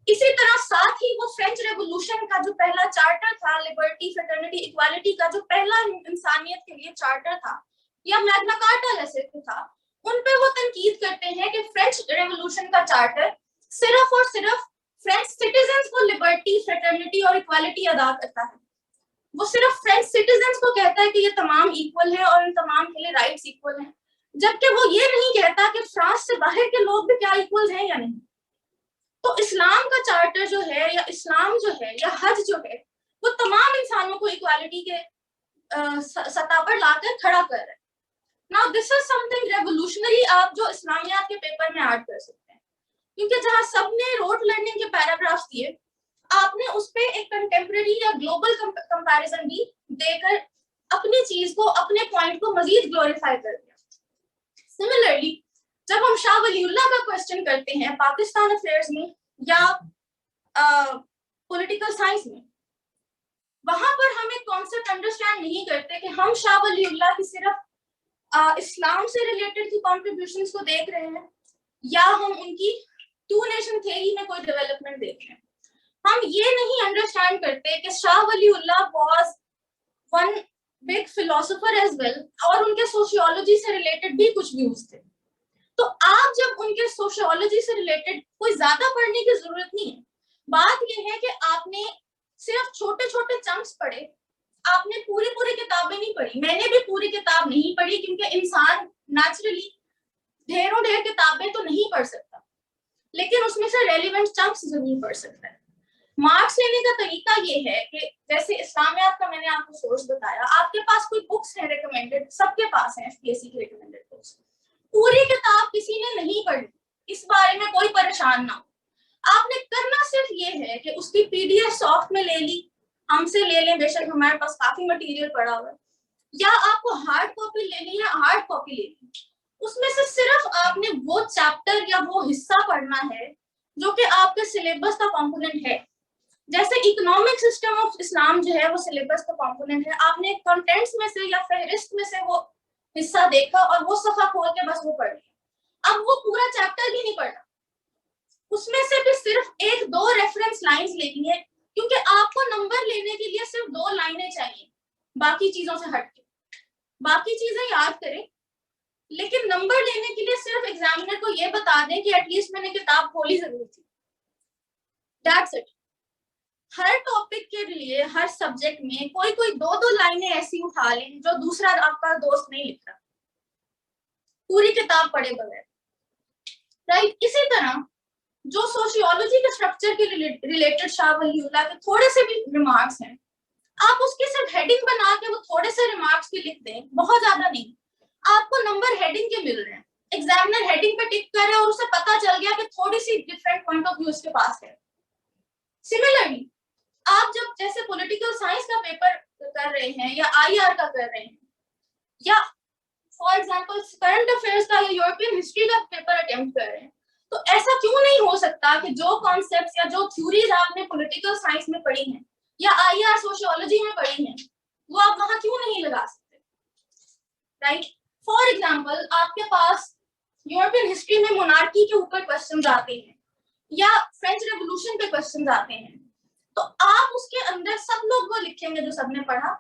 इसी तरह साथ ही वो फ्रेंच रेवोल्यूशन का जो पहला चार्टर था, लिबर्टी, फ्रेटर्निटी, इक्वालिटी का जो पहला इंसानियत के लिए चार्टर था, या मैग्ना कार्टा जैसे था, उन पे वो तनकीद करते हैं कि फ्रेंच रेवोल्यूशन का चार्टर सिर्फ और सिर्फ फ्रेंच सिटीजन्स को लिबर्टी, फ्रेटर्निटी और इक्वालिटी अदा करता है। वो सिर्फ फ्रेंच सिटीजन्स को कहता है कि ये तमाम इक्वल है और इन तमाम के लिए राइट्स इक्वल हैं, जबकि वो ये नहीं कहता कि फ्रांस से बाहर के लोग भी क्या इक्वल हैं या नहीं। तो इस्लाम का चार्टर जो है या इस्लाम जो है या हज जो है, वो तमाम इंसानों को इक्वालिटी के सतह पर लाकर खड़ा कर रहा है। Now this is something revolutionary आप जो इस्लामियात के पेपर में ऐड कर सकते हैं, क्योंकि जहां सबने रोट लर्निंग के पैराग्राफ्स दिए, आपने उस पे एक कंटेम्परेरी या ग्लोबल कंपैरिजन भी देकर अपनी चीज को, अपने पॉइंट को मजीद ग्लोरीफाई कर दिया। सिमिलरली जब हम शाह वलीउल्लाह का क्वेश्चन करते हैं पाकिस्तान अफेयर्स में या पॉलिटिकल साइंस में, वहां पर हम एक कॉन्सेप्ट अंडरस्टैंड नहीं करते कि हम शाह वलीउल्लाह की सिर्फ इस्लाम से रिलेटेड की कॉन्ट्रीब्यूशंस को देख रहे हैं या हम उनकी टू नेशन थ्योरी में कोई डेवलपमेंट देख रहे हैं। हम ये नहीं अंडरस्टैंड करते कि Shah Waliullah was one big philosopher as well, और उनके सोशियोलॉजी से रिलेटेड भी कुछ व्यूज थे। तो आप जब उनके सोशियोलॉजी से रिलेटेड कोई ज्यादा पढ़ने की जरूरत नहीं है। बात यह है कि आपने सिर्फ छोटे छोटे चंक्स पढ़े, आपने पूरी किताबें नहीं पढ़ी। मैंने भी पूरी किताब नहीं पढ़ी, क्योंकि इंसान नेचुरली ढेर किताबें तो नहीं पढ़ सकता, लेकिन उसमें से रेलिवेंट चंक्स जरूर पढ़ सकता है। मार्क्स लेने का तरीका ये है कि जैसे इस्लामियात का मैंने आपको सोर्स बताया, आपके पास कोई बुक्स हैं रिकमेंडेड, सबके पास हैं एफपीएससी की रिकमेंडेड बुक्स, पूरी किताब किसी ने नहीं पढ़ी, इस बारे में कोई परेशान ना हो। आपने करना सिर्फ ये है कि उसकी पीडीएफ सॉफ्ट में ले ली, हमसे ले लें, बेशक हमारे पास काफी मटेरियल पड़ा हुआ है, या आपको हार्ड कॉपी लेनी है, हार्ड कॉपी ले ली, उसमें से सिर्फ आपने वो चैप्टर या वो हिस्सा पढ़ना है जो कि आपके सिलेबस का कंपोनेंट है। जैसे इकोनॉमिक सिस्टम ऑफ इस्लाम जो है वो सिलेबस का कंपोनेंट है, आपने कंटेंट्स में से या फहरिस्त में से वो हिस्सा देखा और वो सफा खोल के बस वो पढ़ लिया। अब वो पूरा चैप्टर भी नहीं पढ़ना, उसमें से भी सिर्फ एक दो रेफरेंस लाइंस लेनी है, क्योंकि आपको नंबर लेने के लिए सिर्फ 2 लाइनें चाहिए बाकी चीजों से हटके। बाकी चीजें याद करें, लेकिन नंबर लेने के लिए सिर्फ एग्जामिनर को ये बता दें कि एटलीस्ट मैंने किताब खोली जरूर थी। That's it. हर टॉपिक के लिए हर सब्जेक्ट में कोई कोई 2-2 लाइनें ऐसी उठा लें जो दूसरा आपका दोस्त नहीं लिख रहा, पूरी किताब पढ़े बगैर, राइट। इसी तरह जो सोशियोलॉजी के स्ट्रक्चर के रिलेटेड शाह वलीउल्लाह के थोड़े से भी रिमार्क्स हैं, आप उसकी सिर्फ हेडिंग बना के वो थोड़े से रिमार्क्स भी लिख दें, बहुत ज्यादा नहीं, आपको नंबर हेडिंग के मिल रहे हैं, एग्जामिनर हेडिंग पे टिक करे और उसे पता चल गया कि थोड़ी सी डिफरेंट पॉइंट ऑफ व्यू उसके पास है। सिमिलरली आप जब जैसे पॉलिटिकल साइंस का पेपर कर रहे हैं या आईआर का कर रहे हैं, या फॉर एग्जांपल करंट अफेयर्स का या यूरोपियन हिस्ट्री का पेपर अटेम्प्ट कर रहे हैं, तो ऐसा क्यों नहीं हो सकता कि जो कॉन्सेप्ट्स या जो थ्योरीज आपने पॉलिटिकल साइंस में पढ़ी हैं या आईआर सोशियोलॉजी में पढ़ी हैं, वो आप वहां क्यों नहीं लगा सकते, राइट। फॉर एग्जांपल आपके पास यूरोपियन हिस्ट्री में मोनार्की के ऊपर क्वेश्चंस आते हैं या फ्रेंच रेवोल्यूशन पे क्वेश्चंस आते हैं, तो आप उसके अंदर सब लोग वो लिखेंगे जो सबने पढ़ा,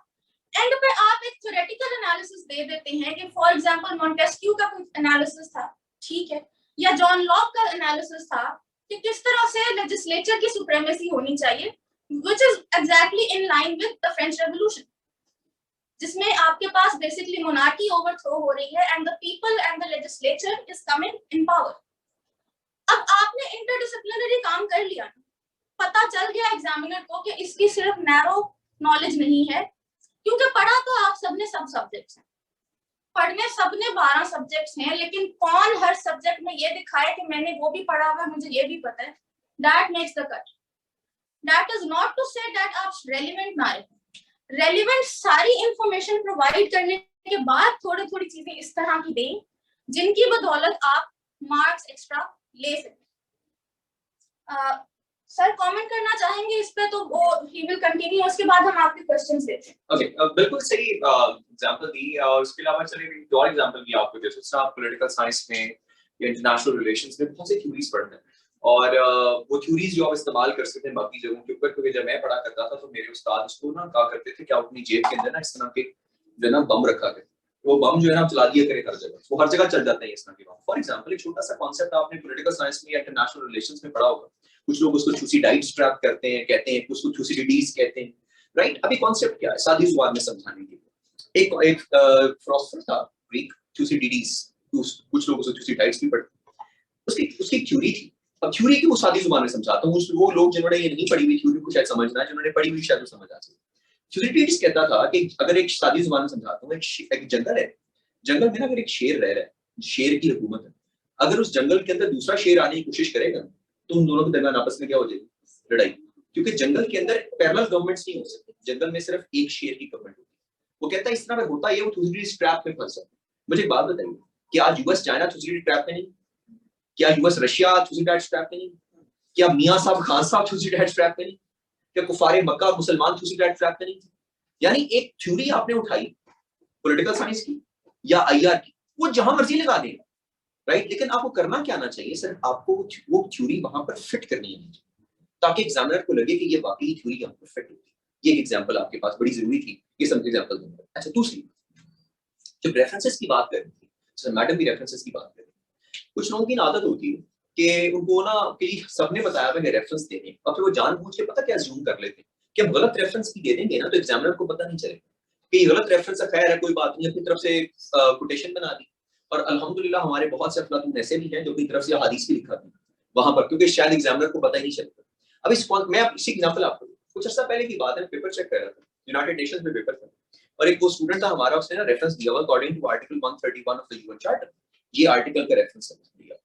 एंड पे आप एक थ्योरेटिकल एनालिसिस दे देते हैं कि फॉर एग्जांपल मॉन्टेस्क्यू का कुछ एनालिसिस था, ठीक है, या जॉन लॉक का एनालिसिस था कि किस तरह से लेजिस्लेचर की सुप्रीमेसी होनी चाहिए, which is exactly in line with the French revolution, जिसमें आपके पास बेसिकली मोनार्की ओवरथ्रो हो रही है and the people and the legislature is coming in power. अब आपने इंटरडिसिप्लिनरी काम कर लिया, पता चल गया एग्जामिनर को कि इसकी सिर्फ नैरो नॉलेज नहीं है, क्योंकि पढ़ा तो आप सबने सब सब्जेक्ट्स हैं, पढ़ने सबने 12 सब्जेक्ट्स हैं, लेकिन कौन हर सब्जेक्ट में ये दिखाए कि मैंने वो भी पढ़ा हुआ, मुझे ये भी पता है, that makes the cut. That is not to say that आप रेलेवेंट ना रहे, रेलेवेंट सारी इंफॉर्मेशन प्रोवाइड करने के बाद थोड़ी थोड़ी चीजें इस तरह की दें जिनकी बदौलत आप मार्क्स एक्स्ट्रा ले सकें। सर कमेंट करना चाहेंगे इस पे, तो वो ही विल कंटिन्यू, उसके बाद हम आपके क्वेश्चंस लेते हैं। ओके, बिल्कुल सही एग्जांपल दी, और उसके अलावा चलिए एक और एग्जांपल भी आपको जैसे आप पॉलिटिकल साइंस में या इंटरनेशनल रिलेशंस में बहुत सी थ्योरीज पढ़ते हैं, और वो थ्योरीज जो आप इस्तेमाल कर सकते हैं बाकी जगहों के ऊपर, क्योंकि जब मैं पढ़ा करता था तो मेरे उस्ताद उसको ना कहा करते थे कि आप अपनी जेब के अंदर ना इस तरह के जो है ना बम रखा करें, वो बम जो है ना चला दिया करें हर जगह, वो हर जगह चल जाते हैं इस तरह के बम। फॉर एग्जांपल एक छोटा सा कॉन्सेप्ट आपने पॉलिटिकल साइंस में या इंटरनेशनल रिलेशंस में पढ़ा होगा, कुछ लोग उसको थ्यूसिडाइड्स ट्रैप करते हैं, कहते हैं उसको थ्यूसिडिटीज कहते हैं, राइट। अभी कॉन्सेप्ट क्या है सादी जुबान में समझाने के लिए, एक फिलोसोफर था ग्रीक थ्यूसिडिडीज, कुछ लोग उसको थ्यूसिडाइड्स भी पढ़ते हैं, उसकी थ्योरी थी। अब थ्योरी की वो सादी जुबान में समझाता हूँ, वो लोग जिन्होंने ये नहीं पढ़ी हुई थ्योरी को शायद समझना है, जिन्होंने पढ़ी हुई शायद वो समझ आ सके। थ्यूसिडिडीज कहता था कि अगर एक सादी जुबान में समझाता हूँ, एक जंगल है, जंगल में अगर एक शेर रह रहा है, शेर की हुकूमत है, अगर उस जंगल के अंदर दूसरा शेर आने की कोशिश करेगा तो उन दोनों के दरमियान आपस में क्या हो जाएगी, लड़ाई, क्योंकि जंगल के अंदर पैरेलल गवर्नमेंट्स नहीं हो सकती, जंगल में सिर्फ एक शेर की गवर्नमेंट होती है। वो कहता है इस तरह में होता है, वो थ्यूसिडिडीज ट्रैप में फंस जाता है। मुझे एक बात बताइए, क्या यूएस चाइना थ्यूसिडिडीज ट्रैप में नहीं, क्या यूएस रशिया थ्यूसिडिडीज ट्रैप में नहीं, क्या मियां साहब खान साहब थ्यूसिडिडीज ट्रैप में नहीं, क्या कुफारे मक्का मुसलमान थ्यूसिडिडीज ट्रैप में नहीं। यानी एक थ्योरी आपने उठाई पॉलिटिकल साइंस की या आईआर की, वो जहां मर्जी लगा देगा, राइट, लेकिन आपको करना क्या आना चाहिए सर, आपको वो थ्योरी वहां पर फिट करनी है ताकि एग्जामिनर को लगे कि ये वाकई थ्योरी यहाँ पर फिट होती है। ये एग्जांपल आपके पास बड़ी जरूरी थी, ये सब एग्जांपल दूंगा। अच्छा, दूसरी जब रेफरेंसेस की बात कर रही थी सर, मैडम भी रेफरेंसेस की बात कर रही थी, कुछ लोगों की आदत होती है कि उनको ना कि सबने बताया हुआ है रेफरेंस देने, और फिर वो जानबूझ के पता क्या अज्यूम कर लेते हैं कि हम गलत रेफरेंस भी दे देंगे ना तो एग्जामिनर को पता नहीं चलेगा कि ये गलत रेफरेंस है, खैर है कोई बात नहीं, अपनी तरफ से कोटेशन बना दी। और अल्हम्दुलिल्लाह हमारे बहुत से अफलातून ऐसे भी हैं जो अपनी तरफ से हदीस भी लिखा था वहां पर, क्योंकि शायद एग्जामिनर को पता ही नहीं चलता। अब इस मैं आप इसी एग्जांपल आपको कुछ अर्सा पहले की बात है, पेपर चेक कर रहा था, यूनाइटेड नेशंस में पेपर था, और एक वो स्टूडेंट था हमारा, उसने ना रेफरेंस दिया हुआ according to article 131 of the UN charter, ये आर्टिकल का रेफरेंस दिया।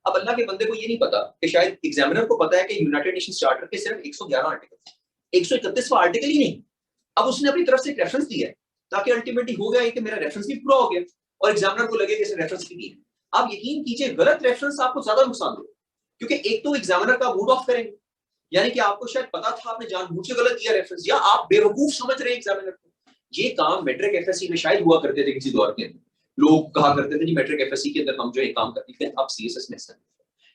अब अल्लाह के बंदे को ये नहीं पता कि शायद एग्जामिनर को पता है कि यूनाइटेड नेशंस चार्टर के सिर्फ 111 आर्टिकल, 131वां आर्टिकल ही नहीं। अब उसने अपनी तरफ से एक रेफरेंस दिया है ताकि अल्टीमेटली हो गया कि मेरा रेफरेंस भी पूरा हो गया और एग्जामिनर को लगे कि इसने रेफरेंस भी दी। आप यकीन कीजिए गलत रेफरेंस आपको ज्यादा नुकसान दे, क्योंकि एक तो एग्जामिनर का मूड ऑफ करेंगे, यानी कि आपको शायद पता था आपने जानबूझ के गलत दिया रेफरेंस, या आप बेवकूफ समझ रहे हैं एग्जामिनर को। ये काम मैट्रिक एफएससी में शायद हुआ करते थे किसी दौर के अंदर, लोग कहा करते थे जी मैट्रिक एफएससी के अंदर हम जो है काम करते थे, अब सीएसएस में ऐसा नहीं।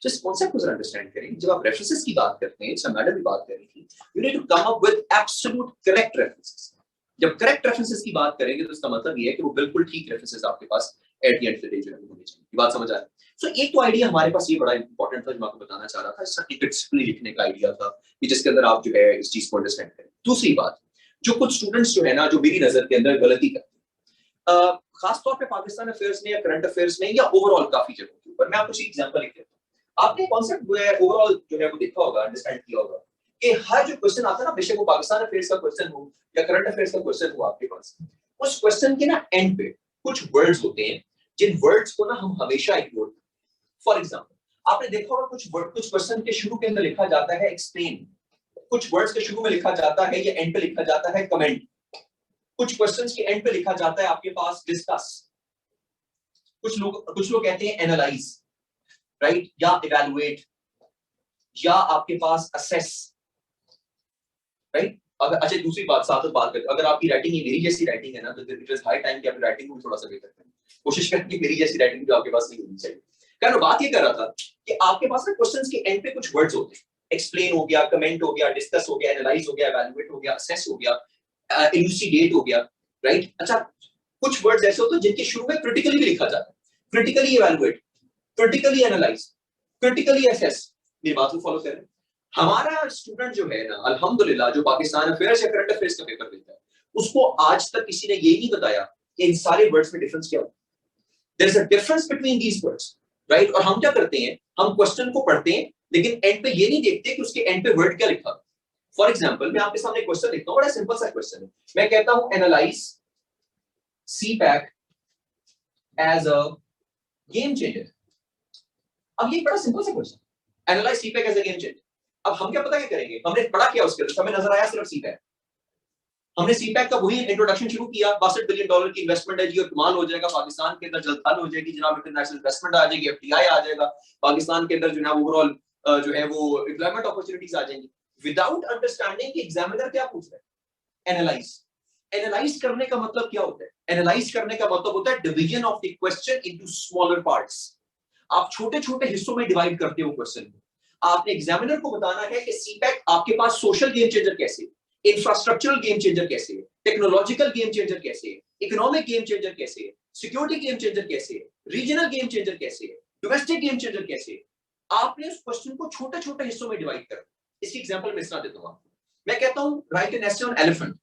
इस कॉन्सेप्ट को जरा अंडरस्टैंड करें। जब आप रेफरेंसेस की बात करते हैं, मैडम भी बात कर रही थी, you need to come up with absolute correct references. जब करेक्ट रेफरेंसेस की बात करेंगे तो इसका मतलब ये है कि वो बिल्कुल ठीक रेफरेंसेस आपके पास at the end of the day जो है होने चाहिए। ये बात समझ आ रही है? सो एक तो आइडिया हमारे पास ये बड़ा इंपॉर्टेंट था जो मैं आपको बताना चाह रहा था, सर्टिफिकेट्स लिखने का आइडिया था कि जिसके अंदर आप जो है इस चीज को अंडरस्टैंड करें। दूसरी बात, जो कुछ स्टूडेंट्स जो है ना, जो मेरी नजर के अंदर गलती करते हैं, खासतौर पे पाकिस्तान अफेयर्स में या करंट अफेयर्स में या ओवरऑल काफी जगहों के ऊपर, मैं आपको एक एग्जांपल लिख देता हूं। आपने कॉन्सेप्ट जो है ओवरऑल जो है वो देखा होगा, अंडरस्टैंड किया होगा कि हर जो क्वेश्चन आता है ना, बेशक वो पाकिस्तान अफेयर्स का क्वेश्चन हो या करंट अफेयर्स का क्वेश्चन हो आपके पास, उस क्वेश्चन के ना एंड पे कुछ वर्ड्स होते हैं जिन वर्ड्स को ना हम हमेशा इग्नोर करते हैं। फॉर एग्जांपल आपने देखा होगा कुछ क्वेश्चन के शुरू के अंदर लिखा जाता है एक्सप्लेन, कुछ वर्ड्स के शुरू में लिखा जाता है या एंड पे लिखा जाता है कमेंट, कुछ क्वेश्चंस के एंड पे लिखा जाता है आपके पास डिस्कस, कुछ लोग कहते हैं एनालाइज, राइट, या इवैल्यूएट, या आपके पास असेस, राइट। अगर अच्छा दूसरी बात साथ बात करते, अगर आपकी राइटिंग मेरी जैसी राइटिंग है ना, तो इट इज हाई टाइम कि आप राइटिंग को थोड़ा सा बेहतर करें, कोशिश करें कि मेरी जैसी राइटिंग जो आपके पास नहीं होनी चाहिए। क्या बात ये कर रहा था कि आपके पास ना क्वेश्चंस के एंड पे कुछ वर्ड्स होते हैं, एक्सप्लेन हो गया, कमेंट हो गया, डिस्कस हो गया, एनालाइज हो गया, इवैल्यूएट हो गया, असेस हो गया, इलुसिडेट हो गया, राइट। अच्छा कुछ वर्ड्स ऐसे होते हैं जिनके शुरू में क्रिटिकली भी लिखा जाता है, critically evaluate, critically analyse, critically assess. मेरी बात को फॉलो करें। हमारा स्टूडेंट जो है ना, अल्हम्दुलिल्लाह, जो पाकिस्तान अफेयर्स या करंट अफेयर्स का पेपर देता है, उसको आज तक किसी ने ये नहीं बताया कि इन सारे वर्ड्स में डिफरेंस क्या होता है। There is a difference between these words, right. और हम क्या करते हैं, हम क्वेश्चन को पढ़ते हैं लेकिन एंड पे ये नहीं देखते कि उसके एंड पे वर्ड क्या लिखा है। फॉर एग्जांपल मैं आपके सामने क्वेश्चन लिखता हूं, बड़ा सिंपल सा क्वेश्चन है। मैं कहता हूं analyse CPEC as a game changer. अब ये बड़ा सिंपल सा question, analyse CPEC as a game changer. अब हम क्या पता क्या करेंगे, हमने पढ़ा क्या उसके अंदर, हमें नजर आया सिर्फ सीपैक, हमने सीपैक का वही इंट्रोडक्शन शुरू किया, $62 बिलियन की इन्वेस्टमेंट है जी, और कमाल हो जाएगा, पाकिस्तान के अंदर जल्द हल हो जाएगी जनाब, इंटरनेशनल इन्वेस्टमेंट आ जाएगी, एफडीआई आ जाएगा, पाकिस्तान के अंदर जो है ओवरऑल जो है वो एम्प्लॉयमेंट अपॉर्चुनिटीज आ जाएंगी, विदाउट अंडरस्टैंडिंग कि एग्जामिनर क्या पूछ रहा है। एनालाइज, एनालाइज करने का मतलब क्या होता है, एनालाइज करने का मतलब होता है division of the question into smaller parts. आप छोटे छोटे हिस्सों में डिवाइड करते हो क्वेश्चन को। आपने एग्जामिनर को बताना है कि सीपैक आपके पास सोशल गेम चेंजर कैसे है, इंफ्रास्ट्रक्चरल गेम चेंजर कैसे है, टेक्नोलॉजिकल गेम चेंजर कैसे है, इकोनॉमिक गेम चेंजर कैसे है, सिक्योरिटी गेम चेंजर कैसे है, रीजनल गेम चेंजर कैसे है, डोमेस्टिक गेम चेंजर कैसे है। आपने उस क्वेश्चन को छोटे छोटे हिस्सों में डिवाइड कर। इसकी एग्जांपल मैं इस तरह देता हूं आपको। मैं कहता हूं right an essay on elephant,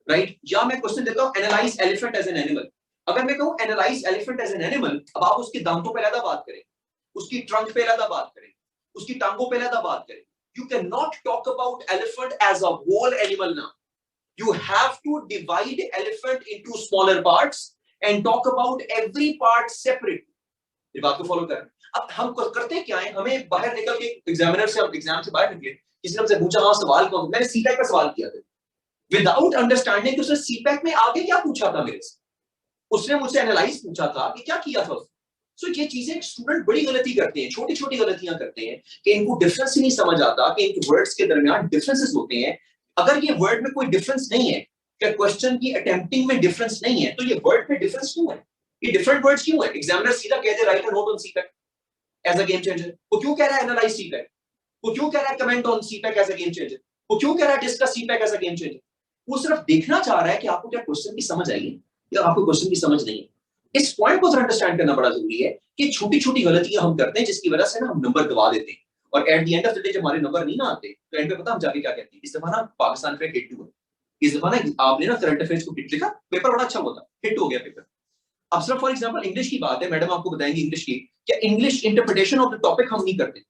right, या मैं क्वेश्चन देता हूं analyse elephant as an animal. अगर मैं कहूं analyse elephant as an animal, अब आप उसके दांतों पे अलग बात करें, उसकी ट्रंक पे अलग बात करें, उसकी टांगों पे अलग बात करें। You cannot talk about elephant as a whole animal now. You have to divide elephant into smaller parts and talk about every part separately. ये बात को फॉलो करें। अब हम करते क्या है, हमें बाहर निकल के एग्जामिनर से, हम एग्जाम से बाहर निकले, किसी ने हमसे पूछा हाँ सवाल कौन, मैंने सीपैक का सवाल किया था, विदाउट अंडरस्टैंडिंग कि उसने सीपैक में आगे क्या पूछा था मेरे से। उसने मुझसे एनालाइज पूछा था कि क्या किया था उसने। सो ये चीजें स्टूडेंट बड़ी गलती करते हैं, छोटी छोटी गलतियां करते हैं कि इनको डिफरेंस ही नहीं समझ आता कि इनके वर्ड्स के दरमियान डिफरेंसेस होते हैं। अगर ये वर्ड में कोई डिफरेंस नहीं है, क्या क्वेश्चन की अटेम्प्टिंग में डिफरेंस नहीं है, तो ये वर्ड में डिफरेंस क्यों है, ये डिफरेंट वर्ड्स क्यों है। एग्जामिनर सीधा कह दे write a note on CPEC as a game changer, वो क्यों कह रहा है एनालाइज सीपैक, वो क्यों कह रहा है comment on CPEC as a game changer, वो क्यों कह रहा है discuss CPEC as a game changer. वो सिर्फ देखना चाह रहा है कि आपको क्या क्वेश्चन की समझ आई है या आपको क्वेश्चन की समझ नहीं है। इस पॉइंट को अंडरस्टैंड करना बड़ा जरूरी है कि छोटी छोटी गलतियां हम करते हैं जिसकी वजह से ना हम नंबर दबा देते हैं, और eight the end of the day जब हमारे नंबर नहीं ना आते तो एंड पे पता हम जाके क्या कहते हैं, इस दफा ना पाकिस्तान पे हिट हुआ, इस दफा ना आपने ना करंट अफेयर्स को हिट लिखा, पेपर बड़ा अच्छा होता, हिट हो गया पेपर। अब सिर्फ फॉर एग्जांपल इंग्लिश की बात है, मैडम आपको बताएंगे इंग्लिश की, क्या English interpretation of the topic हम नहीं करते,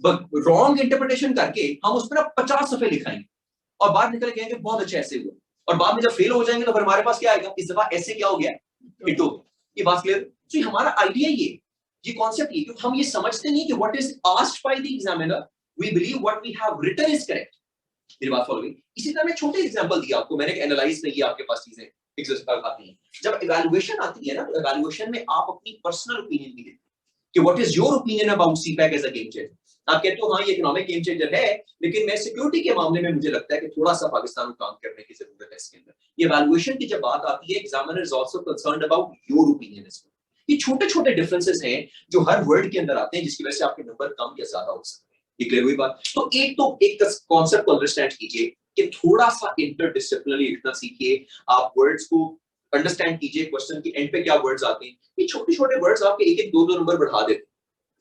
रॉन्ग इंटरप्रिटेशन करके हम उस पर ना 50 सफे लिखाएंगे और बाद निकल के कहेंगे बहुत अच्छा ऐसे हुआ, और बाद में जब फेल हो जाएंगे तो फिर हमारे पास क्या आएगा, इस दफा ऐसे क्या हो गया, हिट हो गया। ये बात क्लियर? तो हमारा आइडिया ये कॉन्सेप्ट ये, क्योंकि हम ये समझते नहीं कि what is asked by the examiner, we believe what we have written is correct. मेरी बात फॉलो हुई? इसी तरह मैं छोटे एग्जांपल दिया आपको, मैंने एनालाइज नहीं किया, आपके पास चीजें एग्जिस्ट आती हैं। जब इवैल्यूएशन आती है ना, तो इवैल्यूएशन में आप अपनी पर्सनल ओपिनियन भी देते हैं कि what is your opinion about CPEC as a game changer. आप कहते हो हाँ ये इकोनॉमिक गेम चेंजर है, लेकिन मैं सिक्योरिटी के मामले में मुझे लगता है कि थोड़ा सा पाकिस्तान को काम करने की जरूरत है इसके अंदर। ये इवैल्यूएशन की जब बात आती है, examiner is also concerned about your opinion as well. ये छोटे-छोटे डिफरेंसेस हैं जो हर वर्ड के अंदर आते हैं, जिसकी वजह से आपके नंबर कम या ज्यादा हो सकते हैं। ये क्लियर हुई बात? तो एक कॉन्सेप्ट को अंडरस्टैंड कीजिए कि थोड़ा सा इंटरडिसिप्लिनरी लिखना सीखिए, आप वर्ड्स को अंडरस्टैंड कीजिए, क्वेश्चन के एंड पे क्या वर्ड्स आते हैं। ये छोटे-छोटे वर्ड्स आपके एक-एक दो-दो नंबर बढ़ा देते हैं।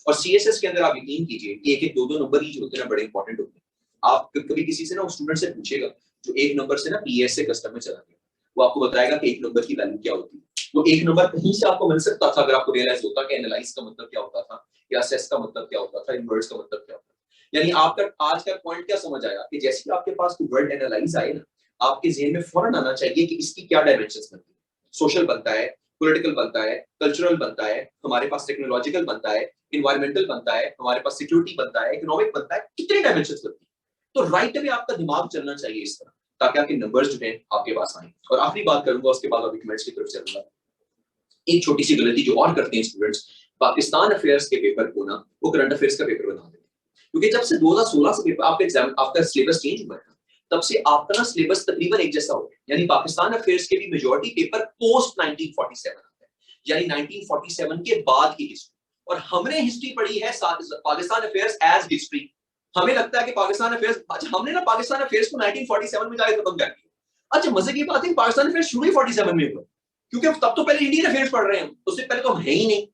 और सीएसएस के अंदर आप यकीन कीजिए कि एक-एक दो-दो नंबर ही जो होते हैं ना, बड़े इंपॉर्टेंट होते हैं। आप कभी किसी से ना, स्टूडेंट से पूछेगा जो एक नंबर से ना पीएस से कस्टम में चला गया, वो आपको बताएगा कि एक नंबर की वैल्यू क्या होती है। तो एक नंबर कहीं से आपको मिल सकता था अगर आपको रियलाइज होता कि एनालाइज का मतलब क्या होता था, या असेस का मतलब क्या होता था, इनवर्स का मतलब क्या होता था। यानी आपका आज का पॉइंट क्या समझ आया कि जैसे ही आपके पास कोई वर्ड एनालाइज आए ना, आपके ज़हन में फौरन आना चाहिए कि इसकी क्या डायमेंशंस बनती है। सोशल बनता है, पॉलिटिकल बनता है, कल्चरल बनता है, हमारे पास टेक्नोलॉजिकल बनता है, एनवायरमेंटल बनता है, हमारे पास सिक्योरिटी बनता है, इकोनॉमिक बनता है, कितने डायमेंशंस बनती है। तो राइट में आपका दिमाग चलना चाहिए इस तरह, ताकि आपके नंबर्स जो हैं आपके पास आए। और आखिरी बात करूंगा, उसके बाद अभी कमेंट्स की तरफ चलूंगा। एक छोटी सी गलती जो और करते हैं स्टूडेंट्स, पाकिस्तान अफेयर्स के पेपर को ना वो करंट अफेयर्स का पेपर बना देते हैं। क्योंकि जब से 2016 से पेपर आपका एग्जाम, आपका सिलेबस चेंज हुआ है, तब से आपका ना सिलेबस तकरीबन एक जैसा हो गया। यानी पाकिस्तान अफेयर्स के भी मेजॉरिटी पेपर पोस्ट 1947 आते हैं, यानी 1947 के बाद की हिस्ट्री। और हमने हिस्ट्री पढ़ी है पाकिस्तान अफेयर्स एज हिस्ट्री। हमें लगता है कि पाकिस्तान अफेयर्स, अच्छा हमने ना पाकिस्तान अफेयर्स को 1947 में जाके खत्म कर दिया। अच्छा मजे की बात है, पाकिस्तान अफेयर्स शुरू ही 47 में हुआ, क्योंकि तब तो पहले इंडियन अफेयर्स पढ़ रहे हैं, उससे पहले तो हम है ही नहीं,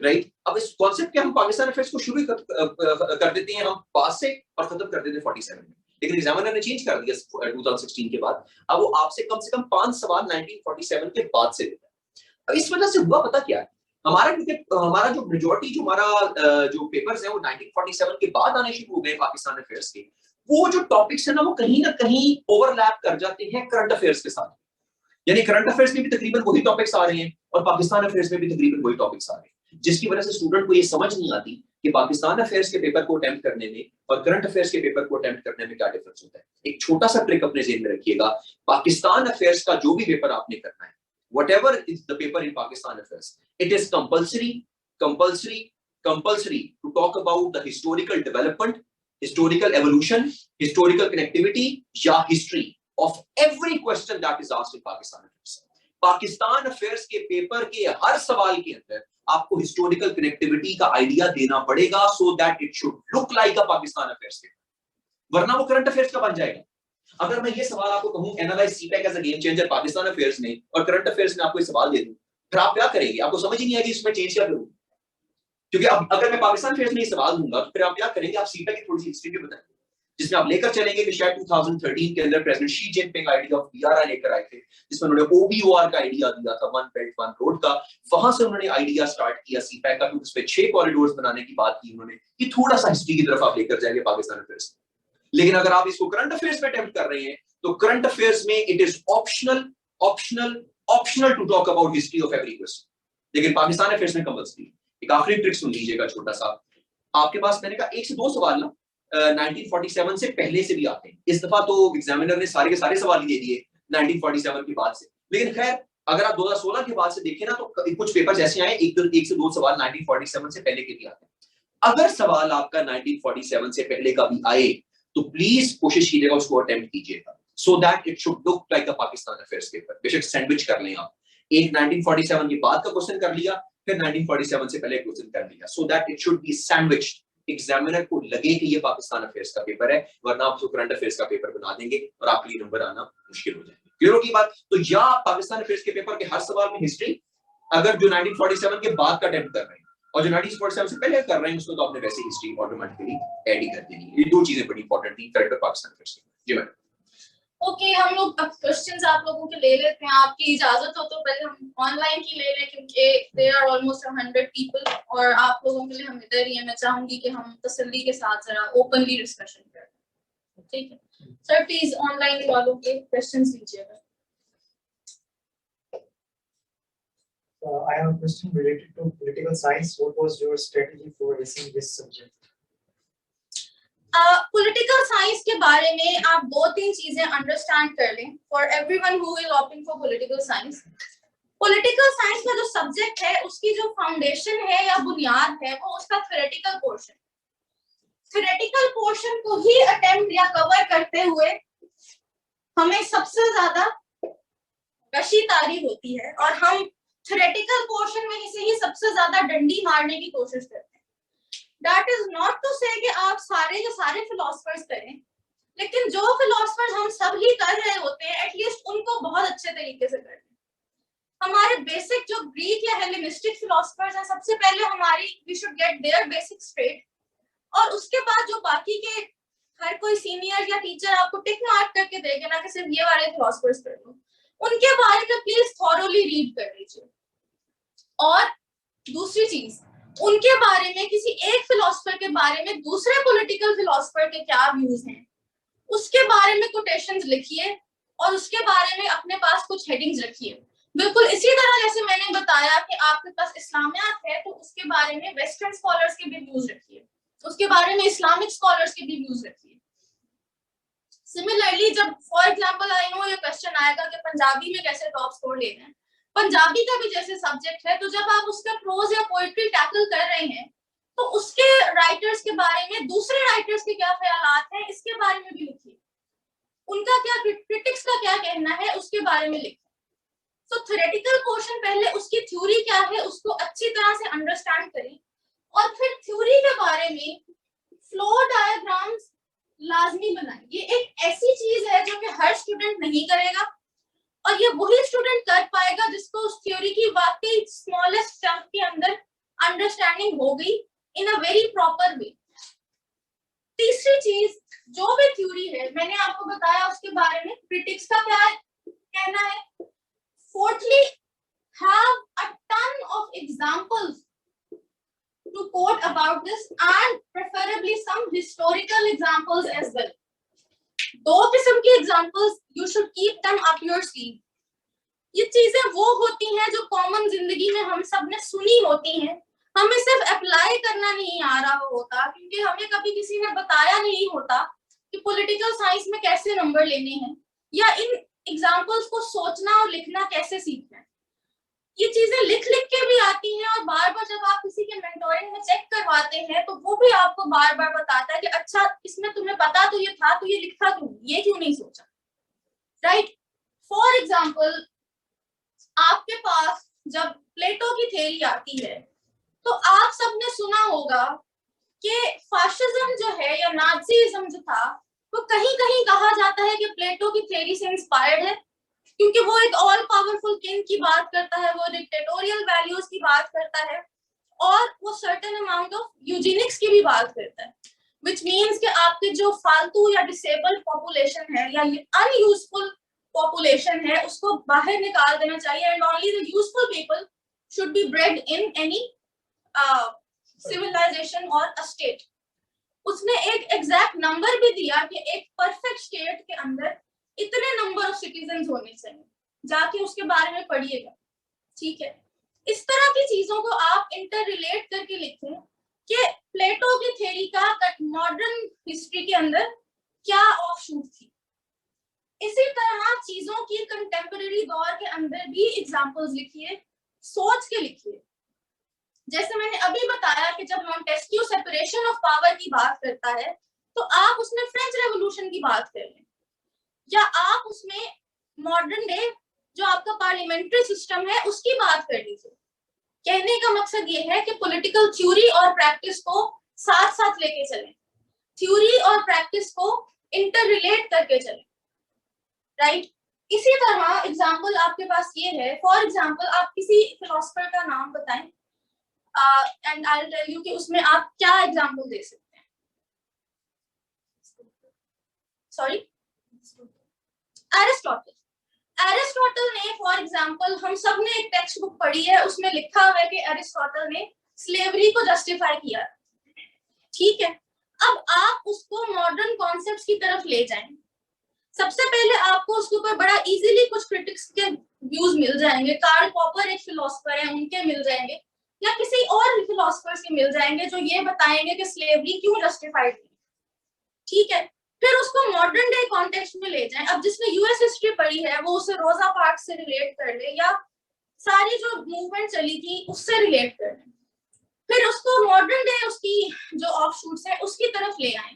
राइट। अब इस कॉन्सेप्ट के हम पाकिस्तान अफेयर्स को शुरू कर देते हैं हम पास से, और खत्म कर देते हैं 47 में। लेकिन एग्जामिनर ने चेंज कर दिया 2016 के बाद। अब वो आपसे कम से कम 5 सवाल 1947 के बाद से देता है। अब इस वजह से हुआ पता क्या है, हमारा क्योंकि हमारा जो मेजॉरिटी जो हमारा जो पेपर्स हैं वो 1947 के बाद आने शुरू हो गए पाकिस्तान अफेयर्स के। वो जो टॉपिक्स है ना, वो कहीं ना कहीं ओवरलैप कर जाते हैं करंट अफेयर्स के साथ। यानी करंट अफेयर्स में भी तकरीबन वही टॉपिक्स आ रहे हैं और पाकिस्तान अफेयर्स में भी तकरीबन वही टॉपिक्स आ रहे हैं, जिसकी वजह से स्टूडेंट को ये समझ नहीं आती कि पाकिस्तान अफेयर्स के पेपर को अटेम्प्ट करने में और करंट अफेयर्स के पेपर को अटेम्प्ट करने में क्या डिफरेंस होता है। एक छोटा सा ट्रिक अपने ज़हन में रखिएगा, पाकिस्तान अफेयर्स का जो भी पेपर आपने करना है, whatever is the paper in Pakistan affairs, it is compulsory to talk about the historical development, historical evolution, historical connectivity या history of every question that is asked in Pakistan affairs. Pakistan affairs के paper के हर सवाल के अंदर आपको historical connectivity का idea देना पड़ेगा, so that it should look like a Pakistan affairs paper, वरना वो करंट अफेयर्स का बन जाएगा। अगर मैं ये सवाल आपको कहूं analyse CPEC as a game changer Pakistan affairs में और करंट अफेयर्स में आपको ये सवाल दे दूं, फिर आप क्या करेंगे? आपको समझ ही नहीं आएगी इसमें चेंज क्या करूं। क्योंकि अब अगर मैं पाकिस्तान अफेयर्स में ये सवाल दूंगा तो फिर आप क्या करेंगे, आप सीपैक की थोड़ी सी हिस्ट्री भी बताएंगे, जिसमें आप लेकर चलेंगे कि शायद 2013 के अंदर president Xi Jinping idea of BRI लेकर आए थे, जिसमें उन्होंने ओबीओआर का आइडिया दिया था, वन बेल्ट वन रोड का। वहां से उन्होंने आइडिया स्टार्ट किया सीपैक का, उस पे 6 कॉरिडोर्स बनाने की बात की उन्होंने। ये थोड़ा सा हिस्ट्री की तरफ आप लेकर जाएंगे पाकिस्तान अफेयर्स। लेकिन अगर आप इसको करंट अफेयर्स में अटेम्प्ट कर रहे हैं तो करंट अफेयर्स में it is optional to talk about history of every question, लेकिन पाकिस्तान अफेयर्स में कंपल्सरी। एक आखिरी ट्रिक सुन लीजिएगा छोटा सा, आपके पास मैंने कहा 1 से 2 सवाल ना 1947 से पहले से भी आते हैं। इस दफा तो एग्जामिनर ने सारे के सारे सवाल ही दे दिए 1947 के बाद से, लेकिन खैर अगर आप 2016 के बाद से देखें ना तो कुछ पेपर्स ऐसे आए 1 से 2 सवाल 1947 से पहले के भी आते हैं। अगर सवाल आपका 1947 से पहले का भी आए तो प्लीज कोशिश कीजिएगा उसको अटेम्प्ट कीजिएगा, so that it should look like a Pakistan affairs paper. बेशक सैंडविच कर लें आप, एक 1947 के बाद का क्वेश्चन कर लिया, फिर 1947 से पहले क्वेश्चन कर लिया, so that it should be sandwiched. Examiner को लगे कि ये पाकिस्तान अफेयर्स का पेपर है, वरना आप करंट अफेयर्स का पेपर बना देंगे और आपके लिए नंबर आना मुश्किल हो जाएगा। क्लियर होगी बात? तो या पाकिस्तान अफेयर्स के पेपर के हर सवाल में हिस्ट्री, अगर जो 1947 के बाद का अटेम्प्ट कर रहे हैं, और जो 1947 से पहले कर रहे हैं उसको तो आपने वैसे हिस्ट्री ऑटोमेटिकली ऐड ही कर देनी है। ये 2 चीजें बड़ी इंपॉर्टेंट थी करंट पाकिस्तान अफेयर्स की। जी मैडम। ओके हम लोग अब क्वेश्चंस आप लोगों के ले लेते हैं, आपकी इजाजत हो तो पहले हम ऑनलाइन की ले लें क्योंकि देयर आर ऑलमोस्ट 100 पीपल और आप लोगों के लिए हम इधर ही हैं। मैं चाहूंगी कि हम तसल्ली के साथ जरा ओपनली डिस्कशन करें, ठीक है सर? प्लीज ऑनलाइन वालों के क्वेश्चंस लीजिएगा। I have a question related to political science. What was your strategy for acing this subject? Political science के बारे में आप 2-3 चीजें अंडरस्टैंड कर लें for everyone who is opting for political science. Political science का जो सब्जेक्ट है उसकी जो फाउंडेशन है या बुनियाद है वो उसका थ्योरेटिकल पोर्शन। थ्योरेटिकल पोर्शन को ही अटेम्प्ट या कवर करते हुए हमें सबसे ज्यादा रशीदारी होती है और हम थ्योरेटिकल पोर्शन में से ही सबसे ज्यादा डंडी मारने की कोशिश करते हैं। That is not to say कि आप सारे के सारे फिलोसफर्स करें, लेकिन जो फिलोसफर्स हम सब ही कर रहे होते हैं एटलीस्ट उनको बहुत अच्छे तरीके से करें। हमारे बेसिक जो ग्रीक या हेलेनिस्टिक फिलोसफर्स हैं सबसे पहले हमारी we should get their basic straight और उसके बाद जो बाकी के हर कोई सीनियर या टीचर आपको टिक मार्क करके देगा ना कि सिर्फ ये वाले फिलोसफर्स कर लो, उनके बारे में प्लीज थॉरोली रीड कर लीजिए। और दूसरी चीज, उनके बारे में किसी एक फिलोसफर के बारे में दूसरे पॉलिटिकल फिलोसफर के क्या व्यूज हैं उसके बारे में कोटेशंस लिखिए और उसके बारे में अपने पास कुछ हेडिंग्स रखिए। बिल्कुल इसी तरह जैसे मैंने बताया कि आपके पास इस्लामियात है तो उसके बारे में वेस्टर्न स्कॉलर्स के भी व्यूज रखिए, उसके बारे में इस्लामिक स्कॉलर्स के भी व्यूज रखिए। सिमिलरली जब फॉर एग्जांपल आई नो ये क्वेश्चन आएगा कि पंजाबी में कैसे टॉप स्कोर लेना है, पंजाबी का भी जैसे सब्जेक्ट है तो जब आप उसका प्रोज या पोएट्री टैकल कर रहे हैं तो उसके राइटर्स के बारे में दूसरे राइटर्स के क्या ख्यालात हैं इसके बारे में भी लिखिए, उनका क्या क्रिटिक्स का क्या कहना है उसके बारे में लिखिए। तो थ्योरेटिकल पोर्शन पहले उसकी थ्योरी क्या है उसको अच्छी तरह से अंडरस्टैंड करें और फिर थ्योरी के बारे में फ्लो डायग्राम्स लाजमी बनाएं। ये एक ऐसी चीज है जो कि हर स्टूडेंट नहीं करेगा और ये वही स्टूडेंट कर पाएगा जिसको उस थ्योरी की वाकई स्मॉलेस्ट चंक के अंदर अंडरस्टैंडिंग हो गई इन अ वेरी प्रॉपर वे। तीसरी चीज, जो भी थ्योरी है मैंने आपको बताया उसके बारे में क्रिटिक्स का क्या कहना है। Fourthly, have a ton of examples to quote about this and preferably some historical examples as well. 2 किस्म की examples you should keep them up your sleeve. ये चीजें वो होती हैं जो कॉमन जिंदगी में हम सब ने सुनी होती हैं, हमें सिर्फ अप्लाई करना नहीं आ रहा होता क्योंकि हमें कभी किसी ने बताया नहीं होता कि पॉलिटिकल साइंस में कैसे नंबर लेने हैं या इन एग्जांपल्स को सोचना और लिखना कैसे सीखना है। ये चीजें लिख लिख के भी आती हैं और बार बार जब आप किसी के मेंटोरिंग में चेक करवाते हैं तो वो भी आपको बार बार बताता है कि अच्छा इसमें तुम्हें पता तो ये था तो ये लिखा क्यों, ये क्यों नहीं सोचा, राइट? फॉर एग्जाम्पल आपके पास जब प्लेटो की थ्योरी आती है तो आप सबने सुना होगा कि फाशिज्म जो है या नाजीज्म जो था वो कहीं कहीं कहा जाता है कि प्लेटो की थ्योरी से इंस्पायर्ड है क्योंकि वो एक ऑल पावरफुल किंग की बात करता है, वो डिक्टेटोरियल वैल्यूज की बात करता है और वो सर्टेन अमाउंट ऑफ यूजेनिक्स की भी बात करता है, व्हिच मींस कि आपके जो फालतू या डिसेबल्ड पॉपुलेशन है या अनयूजफुल पॉपुलेशन है उसको बाहर निकाल देना चाहिए and only the useful people should be bred in any civilisation और अ स्टेट। उसने एक एग्जैक्ट नंबर भी दिया कि एक परफेक्ट स्टेट के अंदर इतने नंबर ऑफ सिटीजन होने चाहिए, जाके उसके बारे में पढ़िएगा, ठीक है? इस तरह की चीजों को आप इंटर रिलेट करके लिखें कि प्लेटो की थ्योरी का मॉडर्न हिस्ट्री के अंदर क्या ऑफशूट थी। इसी तरह चीजों की कंटेम्पररी दौर के अंदर भी एग्जांपल्स लिखिए, सोच के लिखिए। जैसे मैंने अभी बताया कि जब मॉन्टेस्क्यू सेपरेशन ऑफ पावर की बात करता है तो आप उसमें फ्रेंच रेवोल्यूशन की बात कर लें या आप उसमें मॉडर्न डे जो आपका पार्लियामेंट्री सिस्टम है उसकी बात कर लीजिए। कहने का मकसद ये है कि पॉलिटिकल थ्योरी और प्रैक्टिस को साथ साथ लेके चलें, थ्योरी और प्रैक्टिस को इंटर रिलेट करके चलें, राइट? इसी तरह एग्जांपल आपके पास ये है, फॉर एग्जांपल आप किसी फिलोसफर का नाम बताएं and I will tell you कि उसमें आप क्या एग्जांपल दे सकते हैं। सॉरी, एरिस्टोटल ने, फॉर एग्जाम्पल, हम सब ने एक टेक्स्ट बुक पढ़ी है, उसमें लिखा हुआ है कि एरिस्टोटल ने स्लेवरी को जस्टिफाई किया, ठीक है। अब आप उसको मॉडर्न कॉन्सेप्ट्स की तरफ ले जाएं, सबसे पहले आपको उसके ऊपर बड़ा इजीली कुछ क्रिटिक्स के व्यूज मिल जाएंगे। कार्ल पॉपर एक फिलोसफर है, उनके मिल जाएंगे, या किसी और फिलोसफर्स के मिल जाएंगे जो ये बताएंगे कि स्लेवरी क्यों जस्टिफाइड थी, ठीक है। फिर उसको मॉडर्न डे कॉन्टेक्स्ट में ले जाएं। अब जिसने यूएस हिस्ट्री पढ़ी है वो उसे रोजा पार्क्स से रिलेट कर ले, या सारी जो मूवमेंट चली थी उससे रिलेट कर ले। फिर उसको मॉडर्न डे उसकी जो ऑफशूट्स है उसकी तरफ ले आए।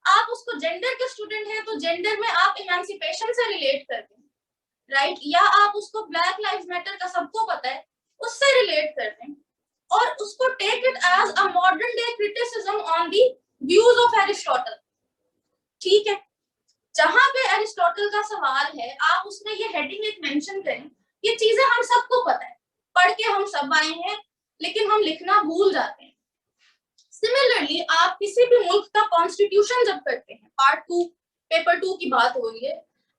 आप उसको जेंडर के स्टूडेंट हैं तो जेंडर में आप इमेंसिपेशन से रिलेट करते हैं, राइट, या आप उसको ब्लैक लाइव्स मैटर का सबको पता है उससे रिलेट करते हैं, और उसको take it as a modern day criticism on the views of Aristotle, ठीक है। जहां पे एरिस्टोटल का सवाल है आप उसमें ये हेडिंग एक मेंशन करें, ये चीजें हम सबको पता है, पढ़ के हम सब आए हैं, लेकिन हम लिखना भूल जाते हैं। सिमिलरली आप किसी भी मुल्क का कॉन्स्टिट्यूशन जब करते हैं, पार्ट 2 पेपर 2 की बात हो रही है,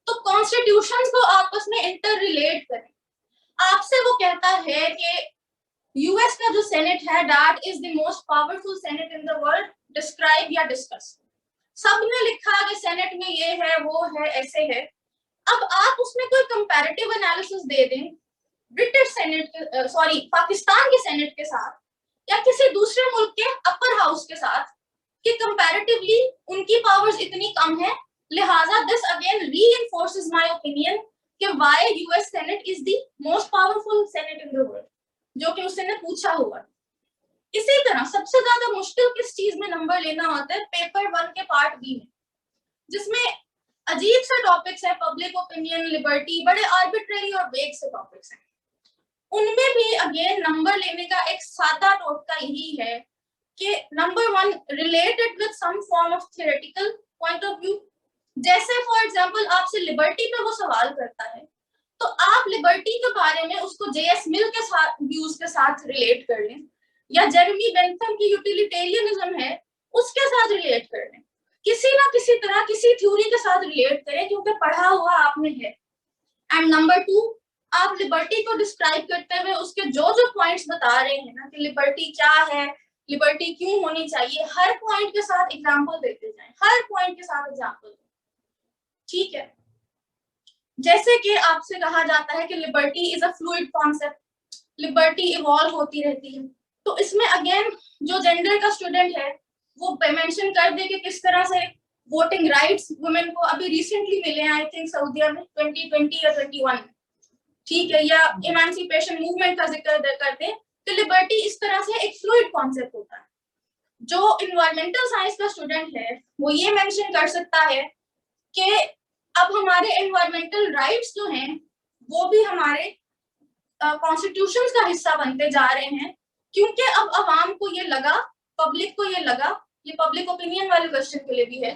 तो कॉन्स्टिट्यूशंस को आपस में इंटर रिलेट करें। आपसे वो कहता है कि यूएस का जो सेनेट है that is the most powerful senate in the world, describe या डिस्कस। सबने लिखा कि सेनेट में ये है वो है ऐसे है। अब आप उसमें कोई कंपैरेटिव एनालिसिस दे दें ब्रिटिश सेनेट के, सॉरी पाकिस्तान के सेनेट के साथ, या किसी दूसरे मुल्क के अपर हाउस के साथ, कि कंपैरेटिवली उनकी पावर्स इतनी कम है, लिहाजा दिस अगेन रीइंफोर्सेस माय ओपिनियन कि why US senate is the most powerful senate in the world, जो कि उसने पूछा हुआ। इसी तरह सबसे ज्यादा मुश्किल किस चीज में नंबर लेना होता है, पेपर 1 के पार्ट बी में, जिसमें अजीब से टॉपिक्स है, पब्लिक ओपिनियन, लिबर्टी, बड़े आर्बिट्रेरी और वेग से टॉपिक्स हैं। उनमें भी अगेन नंबर लेने का एक सादा टोटका यही है कि number 1 related with some form of theoretical point of view. जैसे फॉर एग्जांपल आपसे लिबर्टी पे वो सवाल करता है, तो आप लिबर्टी के बारे में उसको जेएस मिल के साथ व्यूज के साथ रिलेट कर लें, या जेरेमी बेंथम की यूटिलिटेरियनिज्म है उसके साथ रिलेट कर लें, किसी ना किसी तरह किसी थ्योरी के साथ रिलेट करें, क्योंकि पढ़ा हुआ आपने है। एंड नंबर 2, आप लिबर्टी को डिस्क्राइब करते हुए उसके जो जो पॉइंट्स बता रहे हैं ना कि लिबर्टी क्या है, लिबर्टी क्यों होनी चाहिए, हर पॉइंट के साथ एग्जांपल देते जाएं, हर पॉइंट के साथ एग्जांपल, ठीक है। जैसे कि आपसे कहा जाता है कि liberty is a fluid concept, liberty evolve होती रहती है, तो इसमें अगेन जो जेंडर का स्टूडेंट है वो मेंशन कर दे कि किस तरह से वोटिंग राइट्स वुमेन को अभी रिसेंटली मिले हैं, आई थिंक सऊदीया में 2020 या 21, ठीक है, या इमेंसिपेशन मूवमेंट का जिक्र कर दे। तो लिबर्टी इस तरह से एक फ्लूइड कॉन्सेप्ट होता है। जो इन्वायरमेंटल साइंस का स्टूडेंट है वो ये मेंशन कर सकता है कि अब हमारे एनवायरमेंटल राइट्स जो हैं वो भी हमारे कॉन्स्टिट्यूशंस का हिस्सा बनते जा रहे हैं, क्योंकि अब अवाम को ये लगा, पब्लिक को ये लगा, ये पब्लिक ओपिनियन वाले क्वेश्चन के लिए भी है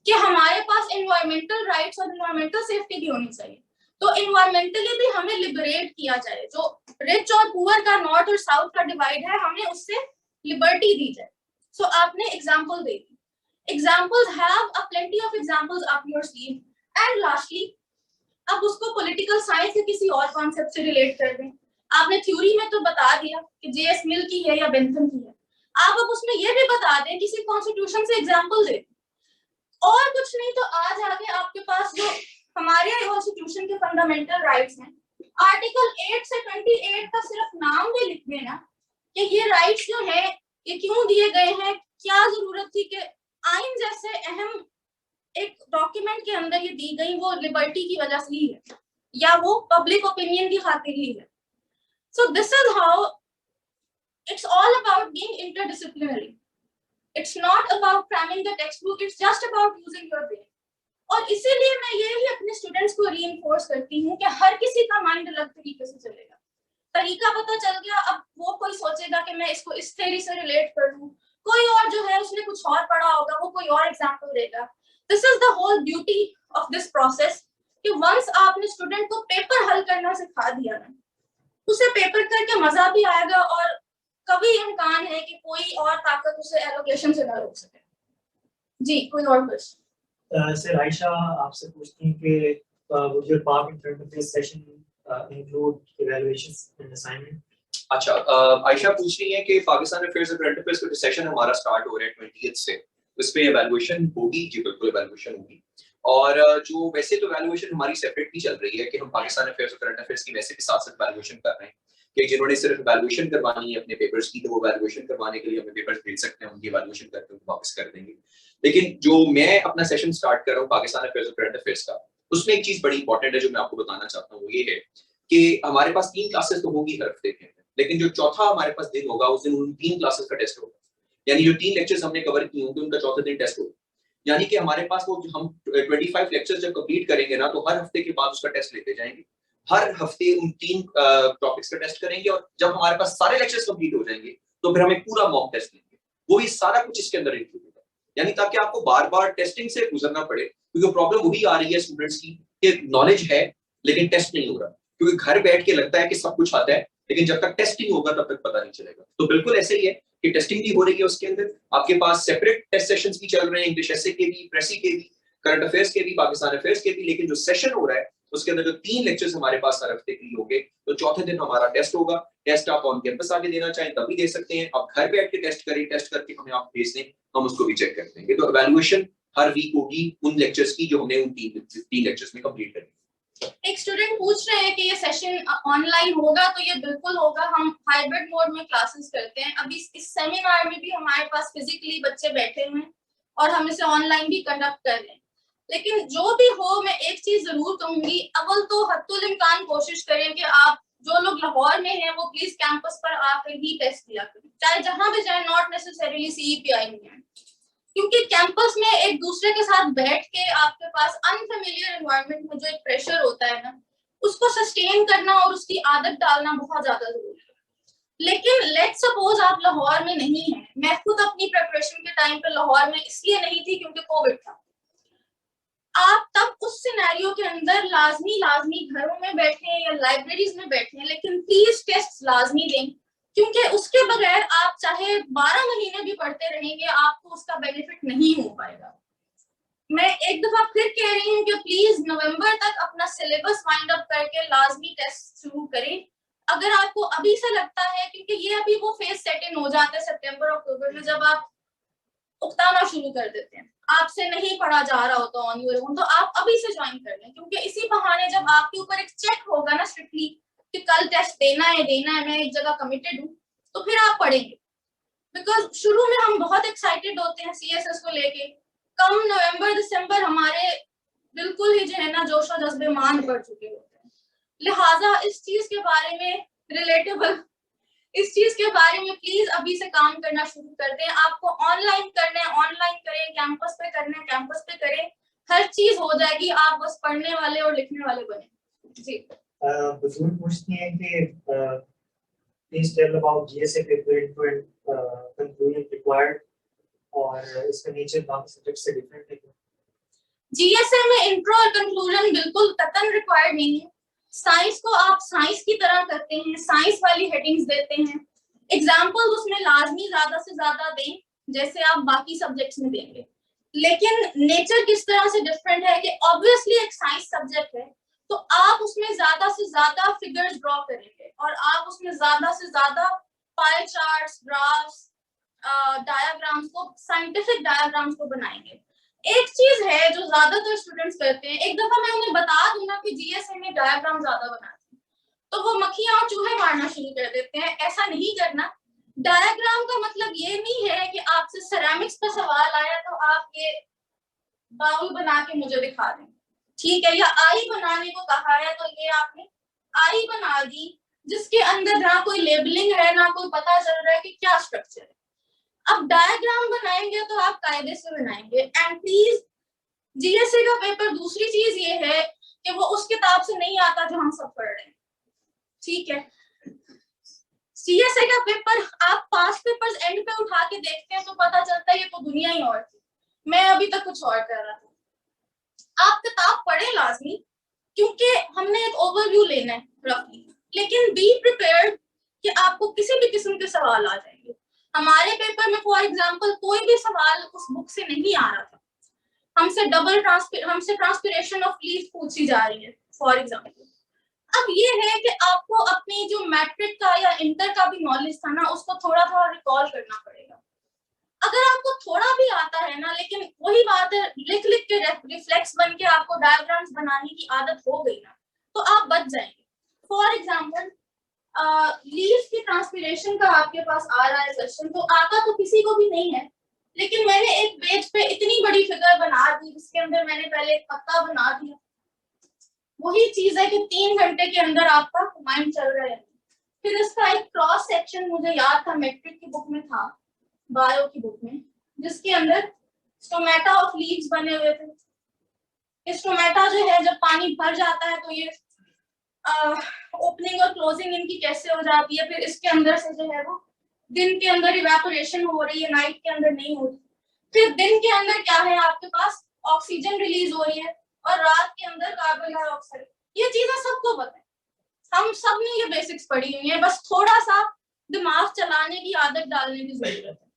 कि हमारे पास एनवायरमेंटल राइट्स और एनवायरमेंटल सेफ्टी भी होनी चाहिए, तो एनवायरमेंटली भी हमें लिबरेट किया जाए। जो रिच और पुअर का नॉर्थ और साउथ का डिवाइड है, हमें उससे लिबर्टी दी जाए। सो आपने example they the, examples have a plenty of examples up your sleeve. And lastly अब उसको पॉलिटिकल साइंस के किसी और कॉन्सेप्ट से रिलेट कर दें। आपने थ्योरी में तो बता दिया कि जेएस मिल की है या बेंथम की है, आप अब उसमें ये भी बता दें किसी कॉन्स्टिट्यूशन से एग्जांपल दे, और कुछ नहीं तो आज आगे आपके पास जो हमारे कॉन्स्टिट्यूशन के फंडामेंटल राइट्स हैं, आर्टिकल 8 से 28 का सिर्फ नाम भी लिख देना कि ये राइट्स जो है ये क्यों दिए गए हैं, क्या जरूरत थी कि आइन जैसे अहम एक डॉक्यूमेंट के अंदर ये दी गई, वो लिबर्टी की वजह से ही है या वो पब्लिक ओपिनियन की खातिर ही है। So this is how it's all about being interdisciplinary, it's not about cramming the text book, it's just about using your brain. और इसीलिए मैं ये ही अपने स्टूडेंट्स को रीइंफोर्स करती हूँ कि हर किसी का माइंड अलग तरीके से चलेगा, तरीका पता चल गया, अब वो कोई सोचेगा कि मैं इसको इस थ्योरी से रिलेट कर लूं, कोई और जो है उसने कुछ और पढ़ा होगा वो कोई और एग्जांपल देगा। This is the whole beauty of this process कि वंस आपने स्टूडेंट को पेपर हल करना सिखा दिया ना, उसे पेपर करके मजा भी आएगा और कभी इम्कान है कि कोई और ताकत उसे एलोकेशन से ना रोक सके। जी कोई और क्वेश्चन? से राइशा आपसे पूछती हैं कि would your PARC and current affairs session include evaluations and assignment? अच्छा, आयशा पूछ रही है कि पाकिस्तान अफेयर्स और करंट अफेयर्स का जो सेशन हमारा स्टार्ट हो रहा है 20th से, उस पे एवेल्युएशन होगी। जी बिल्कुल एवेल्युएशन होगी। और जो वैसे तो एवेल्युएशन हमारी सेपरेट भी चल रही है कि हम पाकिस्तान अफेयर्स और करंट अफेयर्स की वैसे भी साथ साथ एवेल्युएशन कर रहे हैं कि जिन्होंने सिर्फ एवेल्युएशन करवानी है अपने पेपर्स की, तो वो एवेल्युएशन करवाने के लिए हमें पेपर्स भेज सकते हैं, उनकी एवेल्युएशन करके उनको वापस कर देंगे। लेकिन जो मैं अपना सेशन स्टार्ट कर रहा हूँ पाकिस्तान अफेयर्स और करंट अफेयर्स का, उसमें एक चीज बड़ी इंपॉर्टेंट है जो मैं आपको बताना चाहता हूँ, वो ये है कि हमारे पास 3 क्लासेस तो होंगी हर हफ्ते के, लेकिन जो चौथा हमारे पास दिन होगा उस दिन उन 3 क्लासेस का टेस्ट होगा। यानी जो 3 लेक्चर्स हमने कवर किए होंगे उनका चौथे दिन टेस्ट होगा। यानी कि हमारे पास वो हम 25 लेक्चर्स जब कंप्लीट करेंगे ना, तो हर हफ्ते के बाद उसका टेस्ट लेते जाएंगे। हर हफ्ते उन 3 टॉपिक्स का टेस्ट करेंगे और जब हमारे पास सारे लेक्चर्स कंप्लीट हो जाएंगे तो फिर हमें पूरा मॉक टेस्ट लेंगे। वो ही सारा कुछ इसके अंदर इंक्लूड होगा, यानी ताकि आपको बार-बार टेस्टिंग से गुजरना पड़े, क्योंकि प्रॉब्लम वही आ रही है स्टूडेंट्स की कि नॉलेज है लेकिन टेस्ट नहीं हो रहा, क्योंकि घर बैठ के लगता है कि सब कुछ आता है, लेकिन जब तक टेस्ट नहीं होगा तब तक पता नहीं चलेगा। तो बिल्कुल ऐसे ही है कि टेस्टिंग भी हो रही है, उसके अंदर आपके पास सेपरेट टेस्ट सेशंस भी चल रहे हैं, इंग्लिश एसे के भी, प्रेसी के भी, करंट अफेयर्स के भी, पाकिस्तान अफेयर्स के भी। लेकिन जो सेशन हो रहा है उसके अंदर जो 3 लेक्चर्स हमारे पास हर हफ्ते के लिए होंगे, तो चौथे दिन हमारा टेस्ट होगा। टेस्ट आप ऑन कैंपस आके देना चाहें तभी दे सकते हैं, आप घर बैठ के टेस्ट करें, टेस्ट करके हमें आप भेज दें, हम उसको भी चेक कर देंगे। तो इवैल्यूएशन हर वीक होगी उन लेक्चर्स की जो हमने उन 3 लेक्चर्स में कंप्लीट कर। एक स्टूडेंट पूछ रहे हैं कि ये सेशन ऑनलाइन होगा, तो ये बिल्कुल होगा। हम हाइब्रिड मोड में क्लासेस करते हैं। अभी इस सेमिनार में भी हमारे पास फिजिकली बच्चे बैठे हुए हैं और हम इसे ऑनलाइन भी कंडक्ट कर रहे हैं। लेकिन जो भी हो, मैं एक चीज जरूर कहूंगी, अव्वल तो हत्तुल इम्कान कोशिश करें कि आप जो लोग लाहौर में हैं वो प्लीज कैंपस पर आकर ही टेस्ट दिया करें, चाहे जहां भी जाए, नॉट नेसेसरीली CEPI में, क्योंकि कैंपस में एक दूसरे के साथ बैठ के आपके पास अनफेमिलियर एनवायरनमेंट में जो एक प्रेशर होता है ना, उसको सस्टेन करना और उसकी आदत डालना बहुत ज्यादा जरूरी है। लेकिन लेट सपोज आप लाहौर में नहीं है, मैं खुद अपनी प्रिपरेशन के टाइम पे लाहौर में इसलिए नहीं थी क्योंकि कोविड था। आप तब उस सिनेरियो के अंदर लाजमी घरों में बैठे या लाइब्रेरीज में बैठे, लेकिन प्लीज टेस्ट लाजमी दें, क्योंकि उसके बगैर आप चाहे 12 महीने भी पढ़ते रहेंगे, आपको उसका बेनिफिट नहीं हो पाएगा। मैं एक दफा फिर कह रही हूँ कि प्लीज नवंबर तक अपना सिलेबस वाइंड अप करके लाजमी टेस्ट शुरू करें। अगर आपको अभी से लगता है, क्योंकि ये अभी वो फेज सेट इन हो जाता है सितंबर अक्टूबर में, जब आप उकताना शुरू कर देते हैं, आपसे नहीं पढ़ा जा रहा होता ऑन योर ओन, तो आप अभी से ज्वाइन कर लें, क्योंकि इसी बहाने जब आपके ऊपर एक चेक होगा ना स्ट्रिक्टली कि कल टेस्ट देना है, मैं एक जगह कमिटेड हूँ, तो फिर आप पढ़ेंगे। बिकॉज शुरू में हम बहुत एक्साइटेड होते हैं CSS को लेके, कम नवंबर दिसंबर हमारे बिल्कुल ही जो है ना जोशो जज्बे मान पड़ चुके होते हैं। लिहाजा इस चीज के बारे में रिलेटेबल, इस चीज के बारे में प्लीज अभी से काम करना शुरू कर दें। आपको ऑनलाइन करना है ऑनलाइन करें, कैंपस पे करना है कैंपस पे करें, हर चीज हो जाएगी, आप बस पढ़ने वाले और लिखने वाले बने। जी बुजुर्ग पूछती हैं कि please tell about GSA paper intro and conclusion required, और इसका नेचर बाकी सब्जेक्ट से डिफरेंट है। GSA में इंट्रो और कंक्लूजन बिल्कुल कतई रिक्वायर्ड नहीं है। साइंस को आप साइंस की तरह करते हैं, साइंस वाली हेडिंग्स देते हैं, एग्जाम्पल उसमें लाजमी ज्यादा से ज्यादा दें जैसे आप बाकी सब्जेक्ट्स में देंगे। लेकिन नेचर किस तरह से डिफरेंट है कि ऑब्वियसली एक साइंस सब्जेक्ट है, तो आप उसमें ज्यादा से ज्यादा फिगर्स ड्रॉ करेंगे और आप उसमें ज्यादा से ज्यादा पाई चार्ट्स, ग्राफ्स, डायग्राम्स को, साइंटिफिक डायग्राम्स को बनाएंगे। एक चीज है जो ज्यादातर स्टूडेंट्स करते हैं, एक दफा मैं उन्हें बता दूं ना कि GSA में डायग्राम ज्यादा बनाते हैं, तो वो मक्खियां और चूहे मारना शुरू कर देते हैं। ऐसा नहीं करना। डायग्राम का मतलब ये नहीं है कि आपसे सेरेमिक्स पर सवाल आया तो आप ये बाउल बना के मुझे दिखा दें, ठीक है, या आई बनाने को कहा है तो ये आपने आई बना दी जिसके अंदर ना कोई लेबलिंग है, ना कोई पता चल रहा है कि क्या स्ट्रक्चर है। अब डायग्राम बनाएंगे तो आप कायदे से बनाएंगे। एंड प्लीज GSA का पेपर, दूसरी चीज ये है कि वो उस किताब से नहीं आता जो हम सब पढ़ रहे हैं, ठीक है। GSA का पेपर आप पास्ट पेपर्स एंड पे उठा के देखते हैं तो पता चलता है ये तो दुनिया ही और थी, मैं अभी तक कुछ और कर रहा था। आप किताब पढ़े लाजमी, क्योंकि हमने एक ओवरव्यू लेना है रफली, लेकिन बी प्रिपेयर्ड कि आपको किसी भी किस्म के सवाल आ जाएंगे। हमारे पेपर में फॉर एग्जांपल कोई भी सवाल उस बुक से नहीं आ रहा था, हमसे ट्रांसपिरेशन ऑफ लीफ पूछी जा रही है फॉर एग्जाम्पल। अब ये है कि आपको अपनी जो मैट्रिक का या इंटर का भी नॉलेज था ना, उसको थोड़ा थोड़ा रिकॉल करना पड़ेगा। अगर आपको थोड़ा भी आता है ना, लेकिन वही बात है, लिख लिख के रिफ्लेक्स बन के आपको डायग्राम्स बनाने की आदत हो गई ना, तो आप बच जाएंगे। फॉर एग्जाम्पल लीव्स की ट्रांसपिरेशन का आपके पास आ रहा है क्वेश्चन, तो आता तो किसी को भी नहीं है, लेकिन मैंने एक पेज पे इतनी बड़ी फिगर बना दी जिसके अंदर मैंने पहले एक पत्ता बना दिया। वही चीज है कि 3 घंटे के अंदर आपका माइंड चल रहा है। फिर इसका एक क्रॉस सेक्शन मुझे याद था, मैट्रिक की बुक में था, बायो की बुक में, जिसके अंदर स्टोमेटा ऑफ लीव्स बने हुए थे। स्टोमेटा जो है, जब पानी भर जाता है तो ये ओपनिंग और क्लोजिंग इनकी कैसे हो जाती है, फिर इसके अंदर से जो है वो दिन के अंदर इवेपोरेशन हो रही है, नाइट के अंदर नहीं हो रही। फिर दिन के अंदर क्या है, आपके पास ऑक्सीजन रिलीज हो रही है और रात के अंदर कार्बन डाइऑक्साइड। ये चीजें सबको पता है, हम सब ने ये बेसिक्स पढ़ी हुई है, बस थोड़ा सा दिमाग चलाने की आदत डालने की जरूरत है।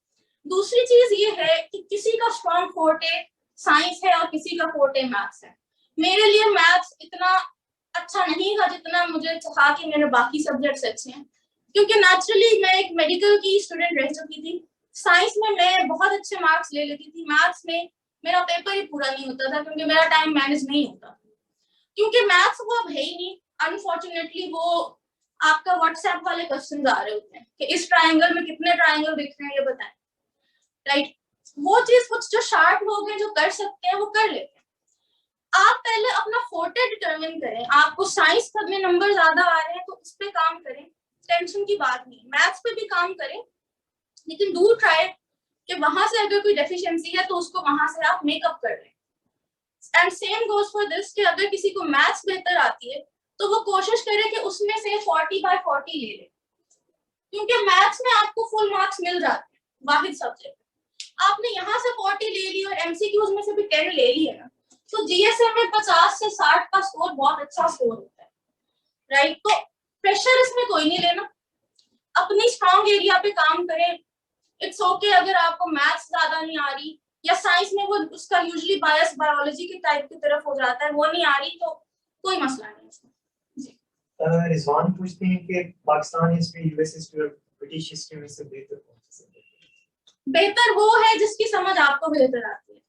दूसरी चीज ये है कि किसी का स्ट्रॉन्ग फोर्टे साइंस है और किसी का फोर्टे मैथ्स है। मेरे लिए मैथ्स इतना अच्छा नहीं था जितना मुझे था कि मेरे बाकी सब्जेक्ट्स अच्छे हैं, क्योंकि नेचुरली मैं एक मेडिकल की स्टूडेंट रह चुकी थी। साइंस में मैं बहुत अच्छे मार्क्स ले लेती थी, मैथ्स में मेरा पेपर ही पूरा नहीं होता था क्योंकि मेरा टाइम मैनेज नहीं होता, क्योंकि मैथ्स वो अब है ही नहीं। अनफॉर्चुनेटली वो आपका व्हाट्सएप वाले क्वेश्चन आ रहे होते हैं कि इस ट्रायंगल में कितने ट्रायंगल दिख रहे हैं ये बताएं, राइट। वो चीज कुछ जो शार्प लोग हैं जो कर सकते हैं वो कर लेते हैं। आप पहले अपना फोर्टे डिटरमिन करें। आपको साइंस में नंबर ज्यादा आ रहे हैं तो उस पर काम करें, टेंशन की बात नहीं। मैथ्स पे भी काम करें, लेकिन डू ट्राई कि वहां से अगर कोई डेफिशिएंसी है तो उसको वहां से आप मेकअप कर लें। And same goes for this कि अगर किसी को मैथ्स बेहतर आती है तो वो कोशिश करे कि उसमें से 40/40 ले ले, क्योंकि मैथ्स में आपको फुल मार्क्स मिल जाते हैं वाहिद सब्जेक्ट। आपने यहाँ से 40 ले ली और एमसीक्यूज में से भी 10 ले ली है ना, तो जीएसएम में 50 से 60 का स्कोर बहुत अच्छा स्कोर होता है, राइट। तो प्रेशर इसमें कोई नहीं लेना, अपनी स्ट्रॉन्ग एरिया पे काम करें। इट्स ओके अगर आपको मैथ्स ज्यादा नहीं आ रही या साइंस में वो उसका यूजुअली बायस बायोलॉजी के टाइप की तरफ हो जाता है, वो नहीं आ रही तो कोई मसला नहीं इसमें। रिजवान पूछते हैं कि पाकिस्तान हिस्ट्री, यूएस हिस्ट्री और ब्रिटिश हिस्ट्री में से बेहतर कौन सा सब्जेक्ट है? बेहतर वो है जिसकी समझ आपको बेहतर आती है।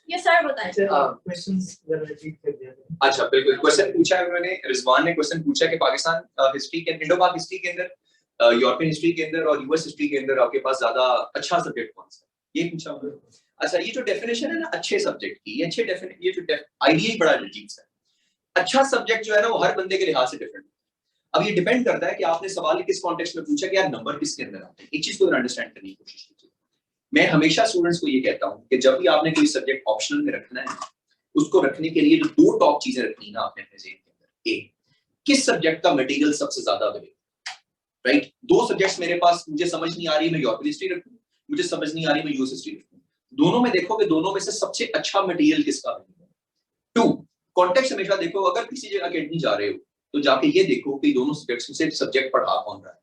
ये सर बताएं। क्वेश्चंस जरा रिपीट कर दिया। अच्छा बिल्कुल, क्वेश्चन पूछा है मैंने, रिजवान ने क्वेश्चन पूछा कि पाकिस्तान हिस्ट्री के, इंडो पाक हिस्ट्री के अंदर, यूरोपियन हिस्ट्री के अंदर और यूएस हिस्ट्री के अंदर आपके पास ज्यादा अच्छा सब्जेक्ट कौन सा है, ये पूछा उन्होंने। अच्छा, ये जो डेफिनेशन है ना अच्छे सब्जेक्ट की, ये अच्छे डेफिनेशन, ये जो आइडिया ही बड़ा अजीब सा है। अच्छा सब्जेक्ट जो है ना वो हर बंदे के लिहाज से डिफरेंट है। अब ये डिपेंड करता है कि आपने सवाल किस कॉन्टेक्स्ट में पूछा कि यार नंबर किसके अंदर आते हैं। एक चीज को अंडरस्टैंड करने की कोशिश कीजिए। मैं हमेशा स्टूडेंट्स को ये कहता हूँ कि जब भी आपने कोई सब्जेक्ट ऑप्शनल में रखना है, उसको रखने के लिए जो 2 टॉप चीजें रखनी है ना आपने अपने ज़हन के अंदर, एक, किस सब्जेक्ट का मटेरियल सबसे ज्यादा अवेलेबल, राइट। 2 सब्जेक्ट्स मेरे पास, मुझे समझ नहीं आ रही मैं यूरोपियन हिस्ट्री रखूं, मुझे समझ नहीं आ रही मैं यूएस हिस्ट्री रखूं, दोनों में देखो कि दोनों में से सबसे अच्छा मटेरियल किसका अवेलेबल है। 2, कॉन्टेक्स्ट हमेशा देखो, अगर किसी जगह अकेडमी जा रहे हो तो जाके ये देखो कि दोनों सब्जेक्ट्स में से सब्जेक्ट पढ़ा कौन रहा है,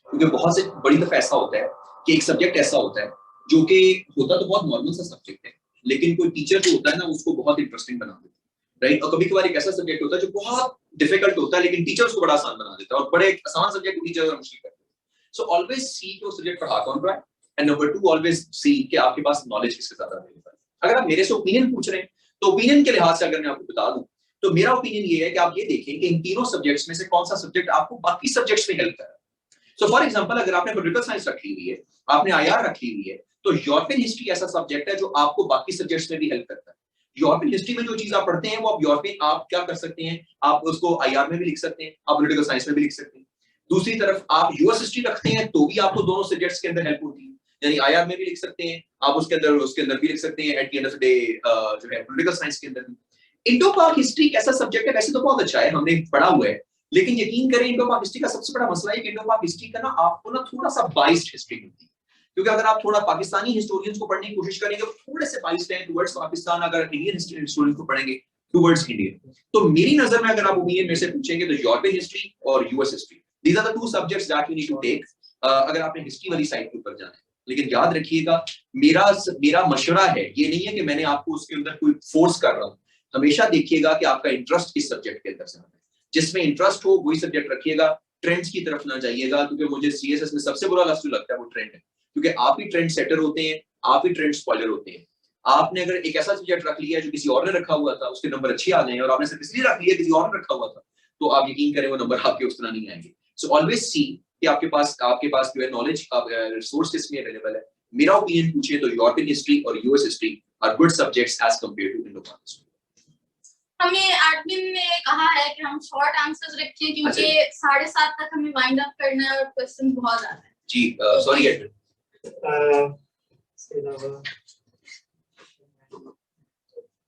क्योंकि बहुत से बड़ी दफा ऐसा होता है कि एक सब्जेक्ट ऐसा होता है जो कि होता तो बहुत नॉर्मल सा सब्जेक्ट है, लेकिन कोई टीचर जो होता है ना उसको बहुत इंटरेस्टिंग बना देता है, राइट। और कभी कभार एक ऐसा सब्जेक्ट होता है जो बहुत डिफिकल्ट होता है लेकिन टीचर उसको बड़ा आसान बना देता है, और बड़े आसान सब्जेक्ट को टीचर मुश्किल करते हैं। सो ऑलवेज सी कि वो सब्जेक्ट पढ़ा कौन रहा है, एंड नंबर 2 ऑलवेज सी कि आपके पास नॉलेज किससे ज्यादा अवेलेबल है। अगर आप मेरे से ओपिनियन पूछ रहे हैं तो ओपिनियन के लिहाज से अगर मैं आपको बता दूं तो मेरा ओपिनियन ये है कि आप ये देखें कि इन तीनों सब्जेक्ट्स में से कौन सा सब्जेक्ट आपको बाकी सब्जेक्ट्स में हेल्प कर रहा है। सो फॉर एग्जांपल, अगर आपने पॉलिटिकल साइंस रखी हुई है, आपने आईआर रखी हुई है, तो यूरोपियन हिस्ट्री ऐसा सब्जेक्ट है जो आपको बाकी सब्जेक्ट्स में भी हेल्प करता है। यूरोपियन हिस्ट्री में जो चीज आप पढ़ते हैं वो आप यूरोपियन, आप क्या कर सकते हैं, आप उसको आईआर में भी लिख सकते हैं, आप पॉलिटिकल साइंस में भी लिख सकते हैं। दूसरी तरफ आप यूएस हिस्ट्री रखते हैं तो भी आपको दोनों सब्जेक्ट्स के अंदर हेल्प होती है, यानी आईआर में भी लिख सकते हैं आप, उसके अंदर भी लिख सकते हैं, eight the end of the day जो है पॉलिटिकल साइंस के अंदर भी। इंडो पाक हिस्ट्री ऐसा सब्जेक्ट है, वैसे तो बहुत अच्छा है, हमने पढ़ा हुआ है, लेकिन यकीन करें इंडो पाक हिस्ट्री का सबसे बड़ा मसला है कि इंडो पाक हिस्ट्री का ना आपको ना थोड़ा सा बाइस्ड हिस्ट्री मिलती है, क्योंकि अगर आप थोड़ा पाकिस्तानी हिस्टोरियंस को पढ़ने की कोशिश करेंगे वो थोड़े से बाइस्ड हैं टुवर्ड्स पाकिस्तान, अगर इंडियन हिस्टोरियंस को पढ़ेंगे टुवर्ड्स इंडिया। तो मेरी नजर में अगर आप ओपिनियन मेरे से पूछेंगे तो यूरोपियन हिस्ट्री और US history, these are the 2 subjects that you need to take अगर आपने हिस्ट्री वाली साइड के ऊपर जाना है। लेकिन याद रखिएगा मेरा मशवरा है, ये नहीं है कि मैंने आपको उसके अंदर कोई फोर्स कर रहा हूँ। हमेशा देखिएगा कि आपका इंटरेस्ट किस सब्जेक्ट के अंदर से है, जिसमें इंटरेस्ट हो वही सब्जेक्ट रखिएगा, ट्रेंड्स की तरफ ना जाइएगा, क्योंकि मुझे सीएसएस में सबसे बुरा लफ्ज जो लगता है वो ट्रेंड है, क्योंकि आप ही ट्रेंड सेटर होते हैं, आप ही ट्रेंड स्पॉइलर होते हैं। आपने अगर एक ऐसा सब्जेक्ट रख लिया जो किसी और ने रखा हुआ था, उसके नंबर अच्छे आ जाए, और आपने सिर्फ इसलिए रख लिया किसी और ने रखा हुआ था, तो आप यकीन करें वो नंबर आपके उस तरह नहीं आएंगे। सो ऑलवेज सी कि आपके पास जो है नॉलेज रिसोर्स किसमें अवेलेबल है। मेरा ओपिनियन पूछिए तो यूरोपियन हिस्ट्री और US history are good subjects as compared to Indo history. हमें एडमिन ने कहा है कि हम शॉर्ट आंसर्स रखें, क्योंकि 7:30 तक हमें वाइंड अप करना है और क्वेश्चन बहुत ज्यादा है। जी सॉरी एडमिन।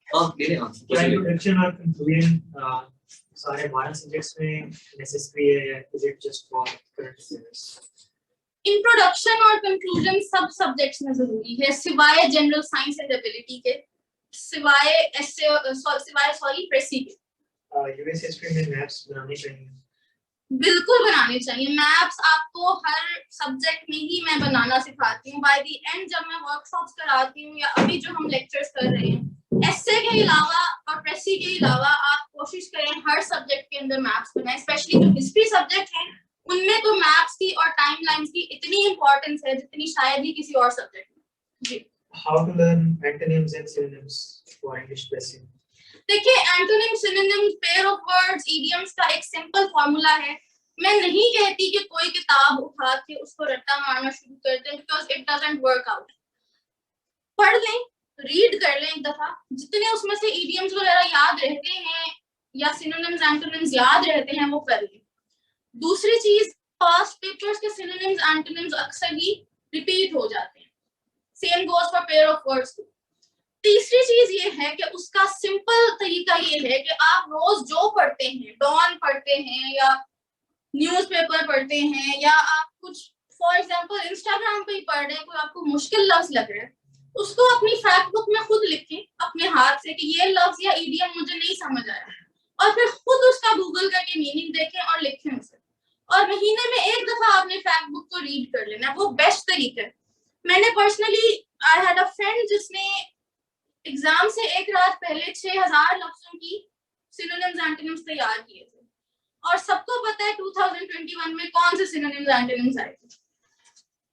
इंट्रोडक्शन और कंक्लूजन सारे 12 सब्जेक्ट्स में नेसेसरी है या is it just for current affairs? Introduction और कंक्लूजन सब सब्जेक्ट्स में जरूरी है, सिवाय जनरल साइंस एंड एबिलिटी के, सिवाय प्रेसी के। यूएस हिस्ट्री में मैप्स बनाने चाहिए, बिल्कुल बनाने चाहिए। मैप्स आपको हर सब्जेक्ट में ही मैं बनाना सिखाती हूँ। बाय द एंड जब मैं वर्कशॉप्स कराती हूँ या अभी जो हम लेक्चर्स कर रहे हैं, एस्से के अलावा और प्रेसी के अलावा आप कोशिश करें हर सब्जेक्ट के अंदर मैप्स बनाएं, स्पेशली जो हिस्ट्री सब्जेक्ट है उनमें तो मैप्स की और टाइमलाइंस की इतनी इंपॉर्टेंस है जितनी शायद ही किसी और सब्जेक्ट में। जी। How to learn antonyms and synonyms for English pressing? देखिए, antonym, synonym, pair of words, idioms का एक सिंपल फॉर्मूला है। मैं नहीं कहती कि कोई किताब उठा के उसको रट्टा मारना शुरू कर दें, because it doesn't work out. पढ़ लें, रीड कर लें एक दफा, जितने उसमें से इडियम्स वगैरह याद रहते हैं या सिनोनिम्स एंटोनिम्स याद रहते हैं वो कर लें। दूसरी चीज, पास्ट पेपर्स के सिनोनिम्स एंटोनिम्स अक्सर ही रिपीट हो जाते हैं, same goes for pair of words. तीसरी चीज ये है कि उसका सिंपल तरीका ये है कि आप रोज जो पढ़ते हैं, डॉन पढ़ते हैं या न्यूज़पेपर पढ़ते हैं या आप कुछ फॉर एग्जांपल इंस्टाग्राम पे ही पढ़ रहे हैं, कोई आपको मुश्किल लफ्ज लग रहा है, उसको अपनी फैक्ट बुक में खुद लिखें अपने हाथ से कि ये लफ्ज या इडियम मुझे नहीं समझ आया, और फिर खुद उसका गूगल करके मीनिंग देखें और लिखें उसे, और महीने में एक दफा आपने फैक्ट बुक को रीड कर लेना, वो बेस्ट तरीका है। मैंने personally I had a friend जिसने एग्जाम से एक रात पहले 6000 लफ्जों की सिनोनिम्स एंटोनिम्स तैयार किए थे, और सबको पता है 2021 में कौन से सिनोनिम्स एंटोनिम्स आए थे।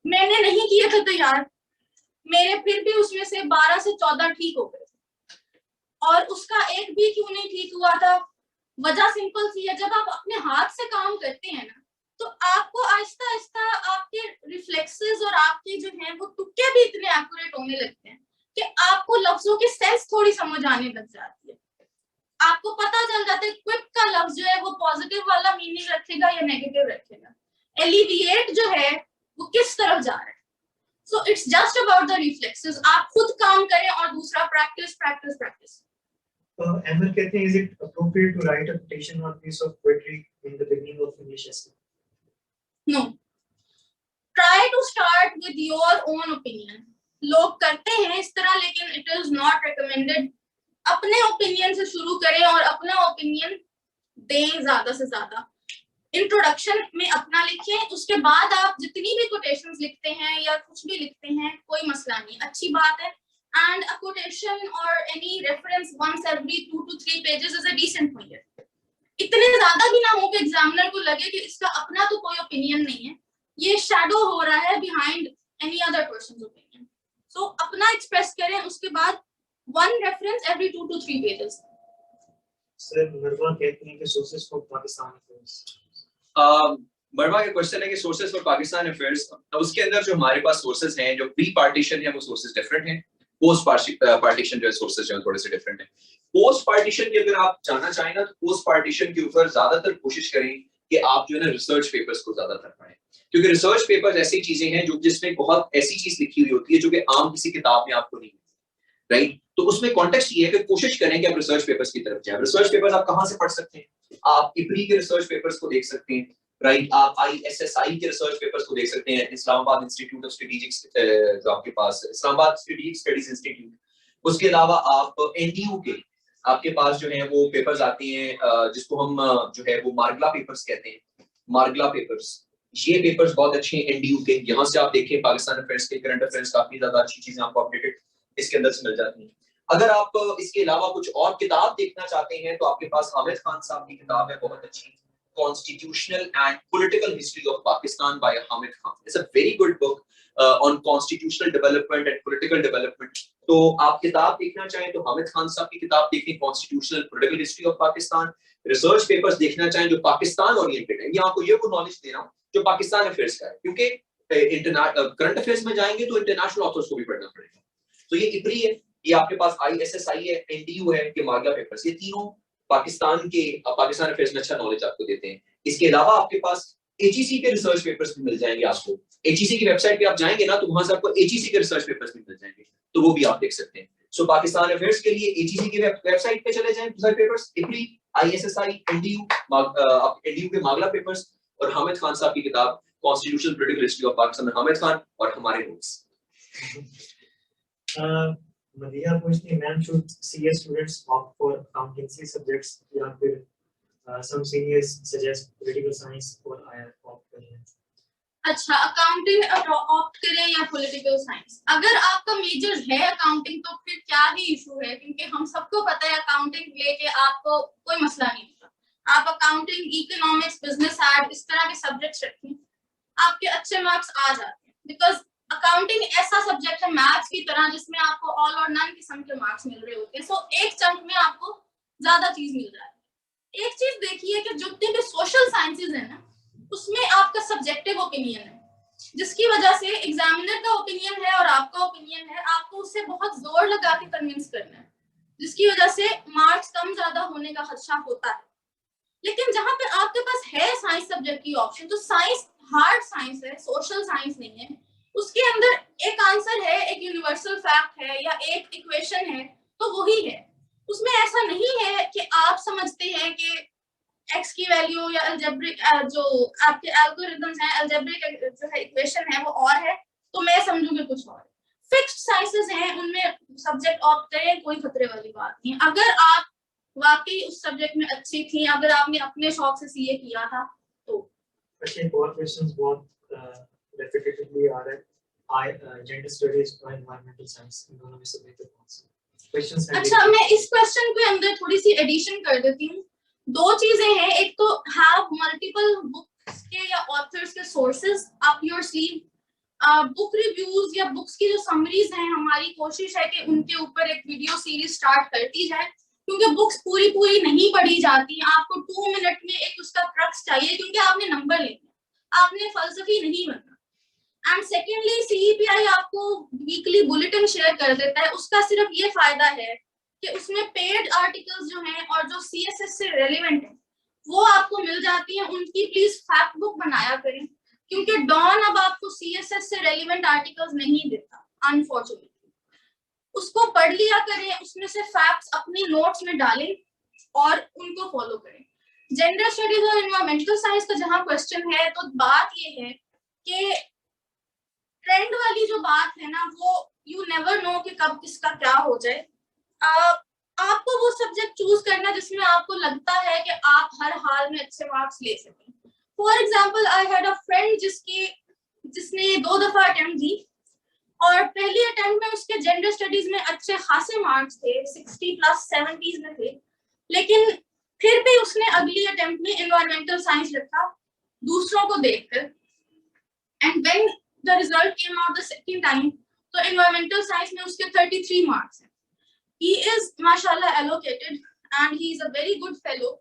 मैंने नहीं किए थे तैयार, मेरे फिर भी उसमें से 12 से 14 ठीक हो गए, और उसका एक भी क्यों नहीं ठीक हुआ था? वजह सिंपल सी है, जब आप अपने हाथ से काम करते हैं ना, तो आपको आहिस्ता आहिस्ता आपके रिफ्लेक्सेस और आपके जो हैं वो तुक्के भी इतने एक्यूरेट होने लगते हैं कि आपको लफ्जों की सेंस थोड़ी समझ आने लग जाती है। आपको पता चल जाता है क्विक का लफ्ज जो है वो पॉजिटिव वाला मीनिंग रखेगा या नेगेटिव रखेगा, एलिविएट जो है वो किस तरफ जा रहा है। So it's just about the reflexes. आप खुद काम करें, और दूसरा प्रैक्टिस प्रैक्टिस प्रैक्टिस। Amar कहते हैं, is it appropriate to write a quotation or piece of poetry in the beginning of English essay? No. Try to start with your own opinion. लोग करते हैं इस तरह, लेकिन it is not recommended. अपने opinion से शुरू करें और अपना ओपिनियन दें ज्यादा से ज्यादा। इंट्रोडक्शन में अपना लिखें, उसके बाद आप जितनी भी कोटेशंस लिखते हैं या कुछ भी लिखते हैं कोई मसला नहीं, अच्छी बात है। And a quotation or any reference once every 2 to 3 pages is a decent point. इतने ज्यादा भी ना हो कि एग्जामिनर को लगे कि इसका अपना तो कोई ओपिनियन नहीं है, ये शैडो हो रहा है behind any other person's opinion. So अपना एक्सप्रेस करें, उसके बाद one reference every 2 to 3 pages. Sir मरवा कहते हैं कि सोर्सेस फॉर पाकिस्तान अफेयर्स। मरवा का क्वेश्चन है कि सोर्सेस फॉर पाकिस्तान अफेयर्स, उसके अंदर जो हमारे पास सोर्सेस हैं, जो प्री पार्टीशन है वो सोर्सेस डिफरेंट हैं, पोस्ट पार्टीशन जो सोर्सेस जो थोड़े से डिफरेंट हैं। पोस्ट पार्टीशन की अगर आप जानना चाहें ना, तो पोस्ट पार्टीशन के ऊपर ज्यादातर कोशिश करें कि आप जो है ना रिसर्च पेपर्स को ज्यादातर पढ़ें, क्योंकि रिसर्च पेपर्स ऐसी चीजें हैं जो जिसमें बहुत ऐसी चीज लिखी हुई होती है जो कि आम किसी किताब में आपको नहीं मिलती, राइट। तो उसमें कॉन्टेक्स्ट ये है कि कोशिश करें कि आप रिसर्च पेपर्स की तरफ जाएं। रिसर्च पेपर्स आप कहाँ से पढ़ सकते हैं? आप इप्री के रिसर्च पेपर्स को देख सकते हैं, राइट। आप ISSI के रिसर्च पेपर्स को देख सकते हैं, इस्लामाबाद इंस्टीट्यूट ऑफ स्ट्रेटेजिक जो आपके पास इस्लामाबाद स्ट्रेटेजिक स्टडीज इंस्टीट्यूट। उसके अलावा आप NTU के आपके पास जो है वो पेपर्स आती हैं जिसको हम जो है वो मार्गला पेपर्स कहते हैं, मार्गला पेपर्स, ये पेपर्स बहुत अच्छे हैं एनडीयू के, यहाँ से आप देखें पाकिस्तान अफेयर्स के करंट अफेयर्स काफी ज्यादा अच्छी चीजें आपको अपडेटेड इसके अंदर से मिल जाती हैं। अगर आप इसके अलावा कुछ और किताब देखना चाहते हैं तो आपके पास हामिद खान साहब की किताब है बहुत अच्छी, constitutional and political history of Pakistan by Hamid Khan. It's a very good book on constitutional development and political development. तो आप किताब देखना चाहें तो हामिद खान साहब की किताब देखें, constitutional political history of Pakistan. Research papers देखना चाहें जो पाकिस्तान ओरिएंटेड है, ये आपको ये वो नॉलेज दे रहा हूँ जो पाकिस्तान अफेयर्स का है, क्योंकि करंट अफेयर्स में जाएंगे तो इंटरनेशनल ऑथर्स को भी पढ़ना पड़ेगा। तो ये इपरी है, ये आपके पास ISSI है, NTU है, ये मागला पेपर्स, ये तीनों पाकिस्तान अफेयर्स में अच्छा नॉलेज आपको देते हैं। इसके अलावा आपके पास HEC के रिसर्च पेपर्स भी मिल जाएंगे आपको। HEC की वेबसाइट पे आप जाएंगे ना तो वहां से आपको HEC के रिसर्च पेपर्स भी मिल जाएंगे, तो वो भी आप देख सकते हैं। सो पाकिस्तान अफेयर्स के लिए HEC की वेबसाइट पे चले जाएं, research papers IPRI, ISSI, NTU, NTU के मागला पेपर्स और हामिद खान साहब की किताब constitutional political history of Pakistan, Hamid Khan और हमारे नोट्स। मदिया पूछती है, ma'am should CA students opt for accountancy subjects या फिर some seniors suggest political science or IR opt करें? अच्छा, अकाउंटिंग ऑप्ट करें या पॉलिटिकल साइंस? अगर आपका मेजर है अकाउंटिंग तो फिर क्या ही इशू है, क्योंकि हम सबको पता है अकाउंटिंग लेके आपको कोई मसला नहीं होता। आप अकाउंटिंग, इकोनॉमिक्स, बिजनेस एड इस तरह के सब्जेक्ट्स रखें, आपके अच्छे मार्क्स आ जाते हैं। बिकॉज अकाउंटिंग ऐसा सब्जेक्ट है मैथ्स की तरह जिसमें आपको ऑल और नन किस्म के मार्क्स मिल रहे होते हैं। सो एक चंक में आपको ज्यादा चीज मिल जाती है। एक चीज देखिए कि जितने भी सोशल साइंसेज है ना, उसमें आपका सब्जेक्टिव ओपिनियन है, जिसकी वजह से एग्जामिनर का ओपिनियन है और आपका ओपिनियन है, आपको उससे बहुत जोर लगा के कन्विंस करना है, जिसकी वजह से मार्क्स कम ज्यादा होने का खदशा होता है। लेकिन जहां पे आपके पास है साइंस सब्जेक्ट की ऑप्शन, तो साइंस हार्ड साइंस है, सोशल साइंस नहीं है। उसके अंदर एक आंसर है, एक यूनिवर्सल फैक्ट है या एक इक्वेशन है, तो वही है। उसमें ऐसा नहीं है कि आप समझते हैं कि x की वैल्यू या अलजेब्रिक जो आपके एल्गोरिथम्स हैं, अलजेब्रिक जो है इक्वेशन है वो और है, तो मैं समझूंगी कुछ और। फिक्स्ड साइंसेस हैं, उनमें सब्जेक्ट ऑप्ट करें, कोई खतरे वाली बात नहीं। अगर आप वाकई उस सब्जेक्ट में अच्छी थी, अगर आपने अपने शौक से CA किया था तो। अच्छा, एक और क्वेश्चंस बहुत रेपिटेटिवली आ रहे हैं। जेंडर स्टडीज और एनवायरमेंटल साइंस, इन दोनों में से बेहतर कौन सा क्वेश्चंस है? अच्छा, मैं इस क्वेश्चन के अंदर थोड़ी सी एडिशन कर देती हूँ। दो चीजें हैं, एक तो हैव मल्टीपल बुक्स के या ऑथर्स के sources up your sleeve. Book reviews या बुक्स की जो समरीज हैं, हमारी कोशिश है कि उनके ऊपर एक वीडियो सीरीज स्टार्ट करती जाए, क्योंकि बुक्स पूरी नहीं पढ़ी जाती। आपको 2 मिनट में एक उसका क्रक्स चाहिए, क्योंकि आपने नंबर लेना, आपने फलसफी नहीं बनना। एंड सेकेंडली, CEPI आपको वीकली बुलेटिन शेयर कर देता है। उसका सिर्फ ये फायदा है कि उसमें पेड आर्टिकल्स जो हैं और जो CSS से रेलेवेंट है वो आपको मिल जाती हैं। उनकी प्लीज फैक्ट बुक बनाया करें, क्योंकि डॉन अब आपको CSS से रेलेवेंट आर्टिकल्स नहीं देता अनफॉर्चुनेटली। उसको पढ़ लिया करें, उसमें से फैक्ट्स अपनी नोट्स में डालें और उनको फॉलो करें। जेंडर स्टडीज और एनवायरमेंटल साइंस का जहां क्वेश्चन है, तो बात ये है कि ट्रेंड वाली जो बात है ना, वो यू नेवर नो कि कब किसका क्या हो जाए। आपको वो सब्जेक्ट चूज करना जिसमें आपको लगता है कि आप हर हाल में अच्छे मार्क्स ले सकें। For example, I had a friend जिसने 2 दफा अटेम्प्ट दी और पहली अटेम्प्ट में उसके जेंडर स्टडीज में अच्छे खासे मार्क्स थे, 60+ 70s में थे, लेकिन फिर भी उसने अगली अटेम्प्ट में एनवायरमेंटल साइंस रखा दूसरों को देखकर। And when the result came out the second time, तो एनवायरमेंटल साइंस में उसके 33 मार्क्स हैं। He is माशाल्लाह allocated and he is a very good fellow,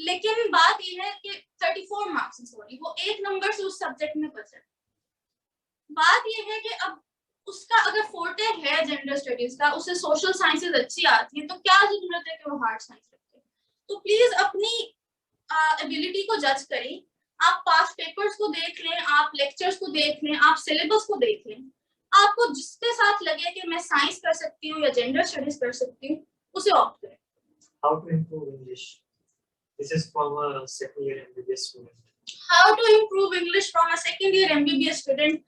लेकिन बात ये है कि 34 मार्क्स, सॉरी, वो एक नंबर से उस सब्जेक्ट में बचा। बात ये है कि अब उसका अगर फोर्टे है जेंडर स्टडीज का, उसे सोशल साइंसेज अच्छी आती है, तो क्या जरूरत है कि वो हार्ड साइंस रखे? तो प्लीज अपनी एबिलिटी को जज करें। आप पास्ट पेपर्स को देख लें, आप लेक्चर्स को देख लें, आप सिलेबस को देख लें। आपको जिसके साथ लगे कि मैं साइंस कर सकती हूँ या जेंडर स्टडीज कर सकती हूँ, उसे ऑप्ट करें। How to improve English? This is from a second year MBBS student. How to improve English from a second year MBBS student?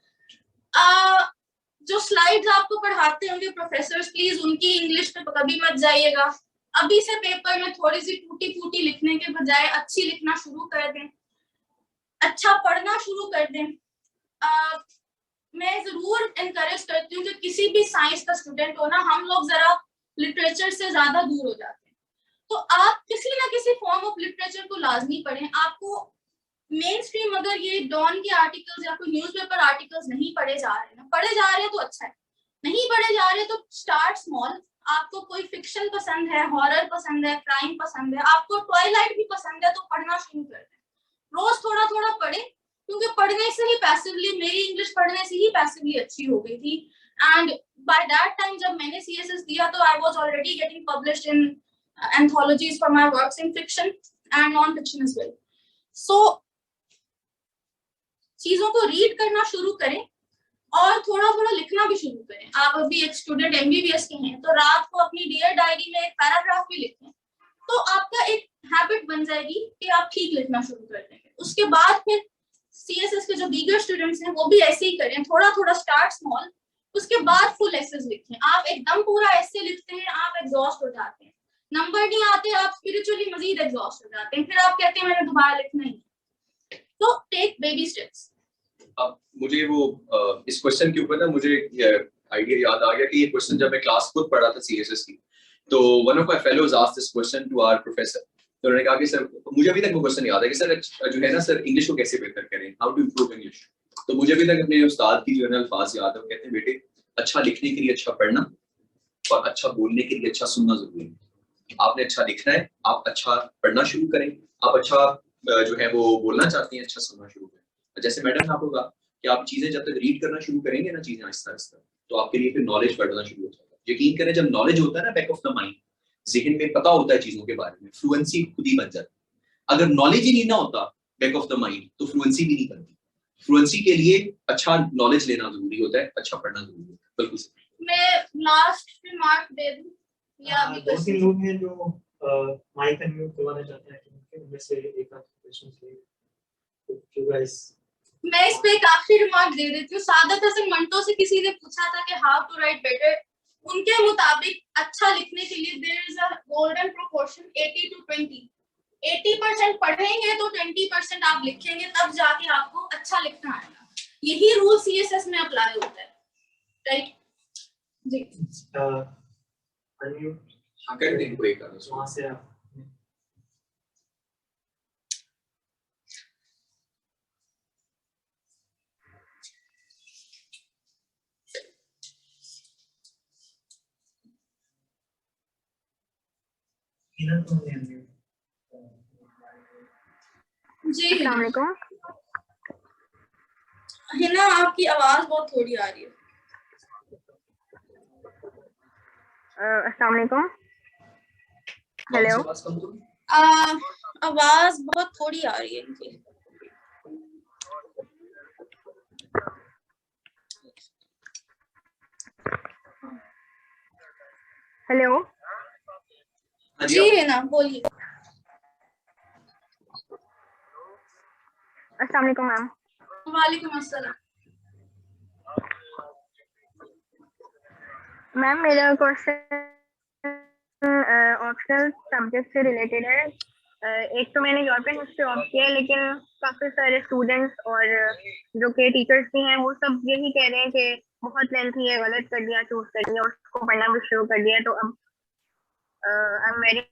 जो स्लाइड्स आपको पढ़ाते होंगे प्रोफेसर्स, प्लीज उनकी इंग्लिश पे कभी मत जाइएगा। अभी से पेपर में थोड़ी सी टूटी फूटी लिखने के बजाय अच्छी लिखना शुरू कर दें। अच्छा पढ़ना शुरू कर दें। मैं जरूर इनकरेज करती हूँ कि किसी भी साइंस का स्टूडेंट हो ना, हम लोग जरा लिटरेचर से ज्यादा दूर हो जाते हैं, तो आप किसी ना किसी फॉर्म ऑफ लिटरेचर को लाजमी पढ़ें। आपको मेन स्ट्रीम अगर ये डॉन के आर्टिकल्स या कोई न्यूज़पेपर आर्टिकल्स नहीं पढ़े जा रहे हैं, पढ़े जा रहे हैं तो अच्छा है, नहीं पढ़े जा रहे तो स्टार्ट स्मॉल। आपको कोई फिक्शन पसंद है, हॉरर पसंद है, क्राइम पसंद है, आपको ट्वाइलाइट भी पसंद है, तो पढ़ना शुरू कर दें। रोज थोड़ा थोड़ा पढ़ें, क्योंकि पढ़ने से ही पैसिवली, मेरी इंग्लिश पढ़ने से ही पैसिवली अच्छी हो गई थी। एंड बाय दैट टाइम जब मैंने सीएसएस दिया तो I was already getting published in anthologies for my works in fiction and non fiction as well. So चीजों को रीड करना शुरू करें और थोड़ा थोड़ा लिखना भी शुरू करें। आप अभी एक स्टूडेंट एमबीबीएस के हैं, तो रात को अपनी डियर डायरी में एक पैराग्राफ भी लिखें, तो आपका एक हैबिट बन जाएगी कि आप ठीक लिखना शुरू कर देंगे। उसके बाद फिर सीएसएस के जो दीगर स्टूडेंट्स हैं वो भी ऐसे ही करें, थोड़ा थोड़ा स्टार्ट स्मॉल, उसके बाद फुल एसेज लिखें। आप एकदम पूरा एसे लिखते हैं, आप एग्जॉस्ट हो जाते हैं, नंबर नहीं आते, आप स्पिरिचुअली मजीद एग्जॉस्ट हो जाते हैं, फिर आप कहते हैं मैंने दोबारा लिखना ही। तो टेक बेबी स्टेप्स। अब मुझे वो इस क्वेश्चन के ऊपर ना मुझे आइडिया याद आ गया कि ये क्वेश्चन जब मैं क्लास खुद पढ़ा था सीएसएस की, तो one of my fellows asked this question to our professor. तो उन्होंने कहा कि सर, मुझे अभी तक वो क्वेश्चन याद है कि सर जो है ना सर, इंग्लिश को कैसे बेहतर करें, हाउ टू इंप्रूव इंग्लिश। तो मुझे अभी तक अपने उस्ताद की जो है ना अल्फाज याद है, वो कहते हैं बेटे, अच्छा लिखने के लिए अच्छा पढ़ना और अच्छा बोलने के लिए अच्छा सुनना जरूरी है। आपने अच्छा लिखना है, आप अच्छा पढ़ना शुरू करें, आप अच्छा जो है वो बोलना चाहते हैं, अच्छा सुनना शुरू करें। जैसे मैडम ने आपको कहा कि आप चीजें जब तक रीड करना शुरू करेंगे ना, चीजें आहिस्ता आहिस्ता, तो आपके लिए फिर नॉलेज बढ़ना शुरू हो जाएगा। यकीन करें, जब नॉलेज होता है ना बैक ऑफ द माइंड, ज़हन में पता होता है चीजों के बारे में, फ्लुएंसी खुद ही बन जाती है। अगर नॉलेज ही नहीं ना होता बैक ऑफ द माइंड, तो फ्लुएंसी भी नहीं बनती। फ्लुएंसी के लिए अच्छा नॉलेज लेना जरूरी होता है, अच्छा पढ़ना जरूरी है। बिल्कुल सही। मैं लास्ट रिमार्क दे दूं या अभी दो तीन लोग हैं जो माइक अनम्यूट करवाना चाहते हैं, कि उनमें से एक आध क्वेश्चन है तो गाइस। मैं इस पे एक आखिरी रिमार्क दे देती हूँ। सादत हसन मंटो से किसी ने पूछा था कि हाउ टू राइट बेटर। उनके मुताबिक अच्छा लिखने के लिए there is a golden proportion 80 to 20। 80% पढ़ेंगे तो 20% आप लिखेंगे, तब जाके आपको अच्छा लिखना आएगा। यही रूल सीएसएस में अप्लाई होता है, राइट जी। अनम्यूट हाँ, कर दें कोई कर दो वहां से आप। जी अस्सलाम वालेकुम। हिना, आपकी आवाज बहुत थोड़ी आ रही है। अस्सलाम वालेकुम। हेलो, आवाज बहुत थोड़ी आ रही है इनकी। हेलो जी हिना बोलिए। अस्सलाम वालेकुम मैम। वालेकुम अस्सलाम। मैम मेरा क्वेश्चन ऑप्शनल सब्जेक्ट से रिलेटेड है। एक तो मैंने यूरोपियन हिस्ट्री ऑप्ट किया है, लेकिन काफ़ी सारे स्टूडेंट्स और जो के टीचर्स भी हैं वो सब यही कह रहे हैं कि बहुत लेंथी है, गलत कर दिया, चूज कर दिया, उसको पढ़ना भी शुरू कर दिया। तो अब I am very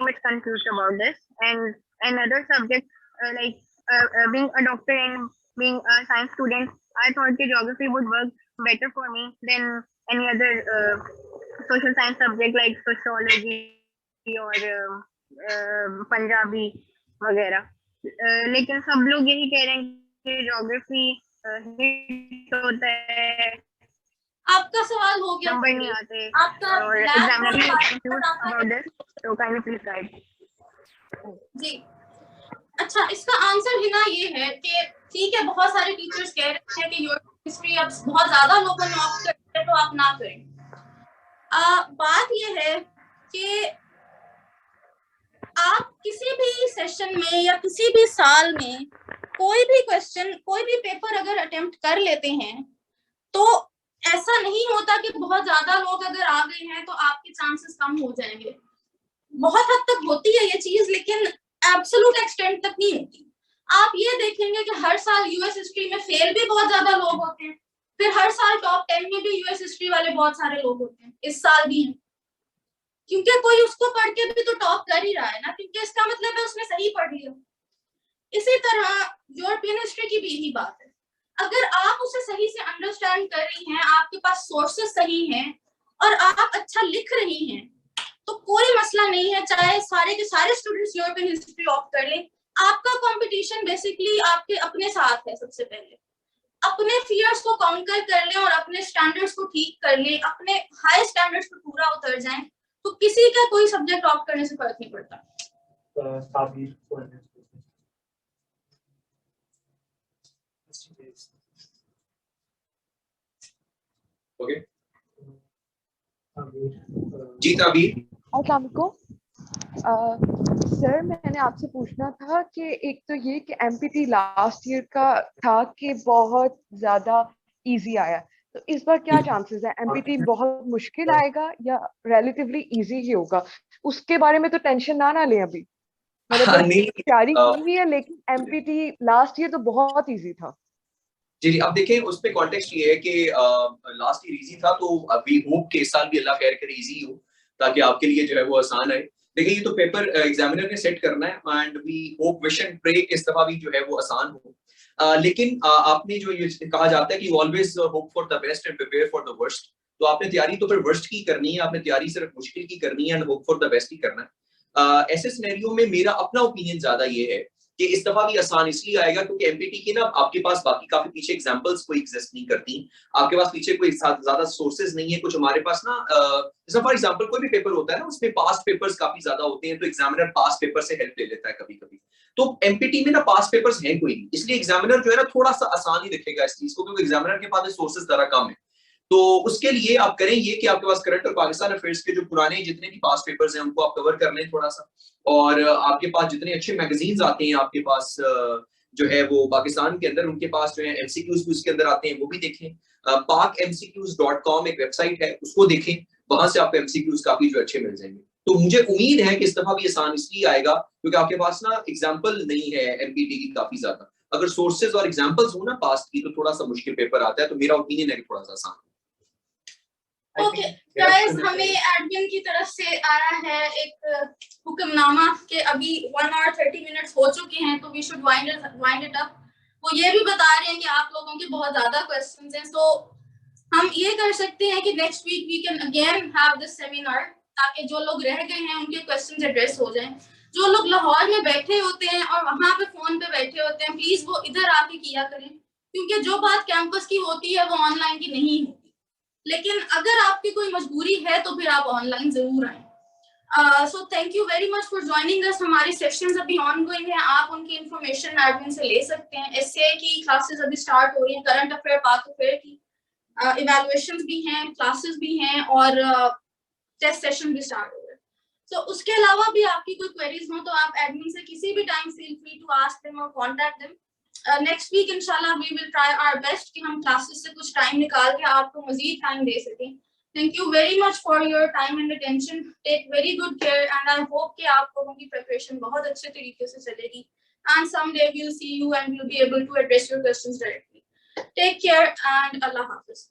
much confused about this, and another subject like being a doctor and being a science student, I thought the geography would work better for me than any other social science subject like sociology और पंजाबी वगैरह। लेकिन सब लोग यही कह रहे हैं कि ज्योग्राफी होता है, आपका सवाल हो गया, नंबर नहीं आते आपका और एग्जामिनर भी कंफ्यूज अबाउट दिस। तो काइंडली प्लीज गाइड। जी अच्छा, इसका आंसर हिना ये है कि ठीक है, बहुत सारे टीचर्स कह रहे हैं कि यूरोपियन हिस्ट्री अब बहुत ज्यादा लोगों ने ऑप्ट करते हैं, तो आप ना करें। बात ये है कि आप किसी भी सेशन में या किसी भी साल में कोई भी क्वेश्चन, कोई भी पेपर अगर अटेम्प्ट कर लेते हैं, तो ऐसा नहीं होता कि बहुत ज्यादा लोग अगर आ गए हैं तो आपके चांसेस कम हो जाएंगे। बहुत हद तक होती है ये चीज, लेकिन एब्सोल्यूट एक्सटेंट तक नहीं होती। आप ये देखेंगे कि हर साल यूएस हिस्ट्री में फेल भी बहुत ज्यादा लोग होते हैं, फिर हर साल टॉप 10 में भी यूएस हिस्ट्री वाले बहुत सारे लोग होते हैं, इस साल भी हैं, क्योंकि कोई उसको पढ़ के भी तो टॉप कर ही रहा है ना, क्योंकि इसका मतलब है उसने सही पढ़ लिया। इसी तरह यूरोपियन हिस्ट्री की भी यही बात है, अगर आप उसे सही से अंडरस्टैंड कर रही हैं, आपके पास सोर्सेस सही हैं और आप अच्छा लिख रही हैं, तो कोई मसला नहीं है चाहे सारे के सारे स्टूडेंट्स यूरोपियन हिस्ट्री ऑप्ट कर लें। आपका कंपटीशन बेसिकली आपके अपने साथ है। सबसे पहले अपने फियर्स को काउंटर कर लें और अपने स्टैंडर्ड्स को ठीक कर लें, अपने हाई स्टैंडर्ड्स पर पूरा उतर जाएं, तो किसी का कोई सब्जेक्ट ऑप्ट करने से फर्क नहीं पड़ता। Sabir, for the next question. Okay Sabir, जी ताबीर। अस्सलाम वालेकुम सर, मैंने आपसे पूछना था कि एक तो ये कि एमपीटी लास्ट ईयर का था कि बहुत ज़्यादा इजी आया, तो इस बार क्या चांसेस है एमपीटी बहुत मुश्किल आएगा या रिलेटिवली इजी ही होगा? उसके बारे में तो टेंशन ना लें अभी, मतलब नहीं तैयारी की हुई है, लेकिन एमपीटी लास्ट ईयर तो बहुत इजी था। जी अब देखें उसमें कॉन्टेक्स्ट ये है कि लास्ट ईयर इजी था, तो अभी होप के इस साल भी अल्लाह खैर करे इजी हो, ताकि आपके लिए जो है वो आसान आए। देखिए ये तो पेपर एग्जामिनर ने सेट करना है and we hope wish and pray कि इस दफा भी जो है वो आसान हो। लेकिन आपने जो ये कहा जाता है कि always hope for the best and prepare for the worst, तो आपने तैयारी तो फिर वर्स्ट की करनी है, आपने तैयारी सिर्फ मुश्किल की करनी है and hope for the best ही करना है। ऐसे सिनेरियो में मेरा अपना ओपिनियन ज्यादा ये है कि इस दफा भी आसान इसलिए आएगा क्योंकि एमपीटी की ना आपके पास बाकी काफी पीछे एग्जांपल्स कोई एग्जिस्ट नहीं करती, आपके पास पीछे कोई ज्यादा सोर्सेज नहीं है कुछ हमारे पास ना। जैसे फॉर एग्जांपल कोई भी पेपर होता है ना उसमें पास्ट पेपर्स काफी ज्यादा होते हैं, तो एग्जामिनर पास्ट पेपर से हेल्प ले लेता है कभी कभी, तो एमपीटी में ना पास्ट पेपर्स हैं कोई नहीं, इसलिए एग्जामिनर जो है ना थोड़ा सा आसान ही रखेगा इस चीज को, क्योंकि एग्जामिनर के पास सोर्सेज जरा कम है। तो उसके लिए आप करें ये कि आपके पास करंट और पाकिस्तान अफेयर्स के जो पुराने जितने भी पास्ट पेपर्स हैं उनको आप कवर कर लें थोड़ा सा, और आपके पास जितने अच्छे मैगजीन्स आते हैं आपके पास जो है वो पाकिस्तान के अंदर, उनके पास जो है एमसीक्यूज भी उसके अंदर आते हैं, वो भी देखें। pakmcqs.com एक वेबसाइट है, उसको देखें, वहां से आपको एमसीक्यूज काफी जो अच्छे मिल जाएंगे। तो मुझे उम्मीद है कि इस दफा भी आसान इसलिए आएगा क्योंकि आपके पास ना एग्जाम्पल नहीं है एमपीटी की काफी ज्यादा, अगर सोर्सेज और एग्जाम्पल्स हो ना पास्ट की तो थोड़ा सा मुश्किल पेपर आता है, तो मेरा ओपिनियन है कि थोड़ा सा आसान। ओके गाइस, हमें एडमिन की तरफ से आया है एक हुक्मनामा कि अभी 1 hour 30 minutes हो चुके हैं, तो we should wind it up. वो ये भी बता रहे हैं कि आप लोगों के बहुत ज्यादा क्वेश्चंस हैं, सो हम ये कर सकते हैं कि next week we can again have this seminar, ताकि जो लोग रह गए हैं उनके क्वेश्चंस एड्रेस हो जाएं। जो लोग लाहौर में बैठे होते हैं और वहां पे फोन पे बैठे होते हैं, प्लीज वो इधर आके किया करें, क्योंकि जो बात कैंपस की होती है वो ऑनलाइन की नहीं होती। लेकिन अगर आपकी कोई मजबूरी है तो फिर आप ऑनलाइन जरूर आए। So thank you very much for joining us. हमारी सेशंस अभी ऑनगोइंग हैं, आप उनकी इंफॉर्मेशन एडमिन से ले सकते हैं। एसए की क्लासेस अभी स्टार्ट हो रही हैं, करंट अफेयर पाक अफेयर की इवैल्यूएशंस भी हैं, क्लासेस भी हैं और टेस्ट सेशन भी स्टार्ट हो रहे हैं। तो उसके अलावा भी आपकी कोई क्वेरीज हो तो आप एडमिन से किसी भी time feel free to ask them और कांटेक्ट देम। नेक्स्ट वीक इंशाल्लाह we will try our best कि हम क्लासेस से कुछ टाइम निकाल के आपको मजीद टाइम दे सकें। Thank you very much for your time and attention. Take very good care and I hope कि आप लोगों की प्रिपरेशन बहुत अच्छे तरीके से चलेगी and someday we will see you and we will be able to address your questions directly. Take care and अल्लाह हाफिज।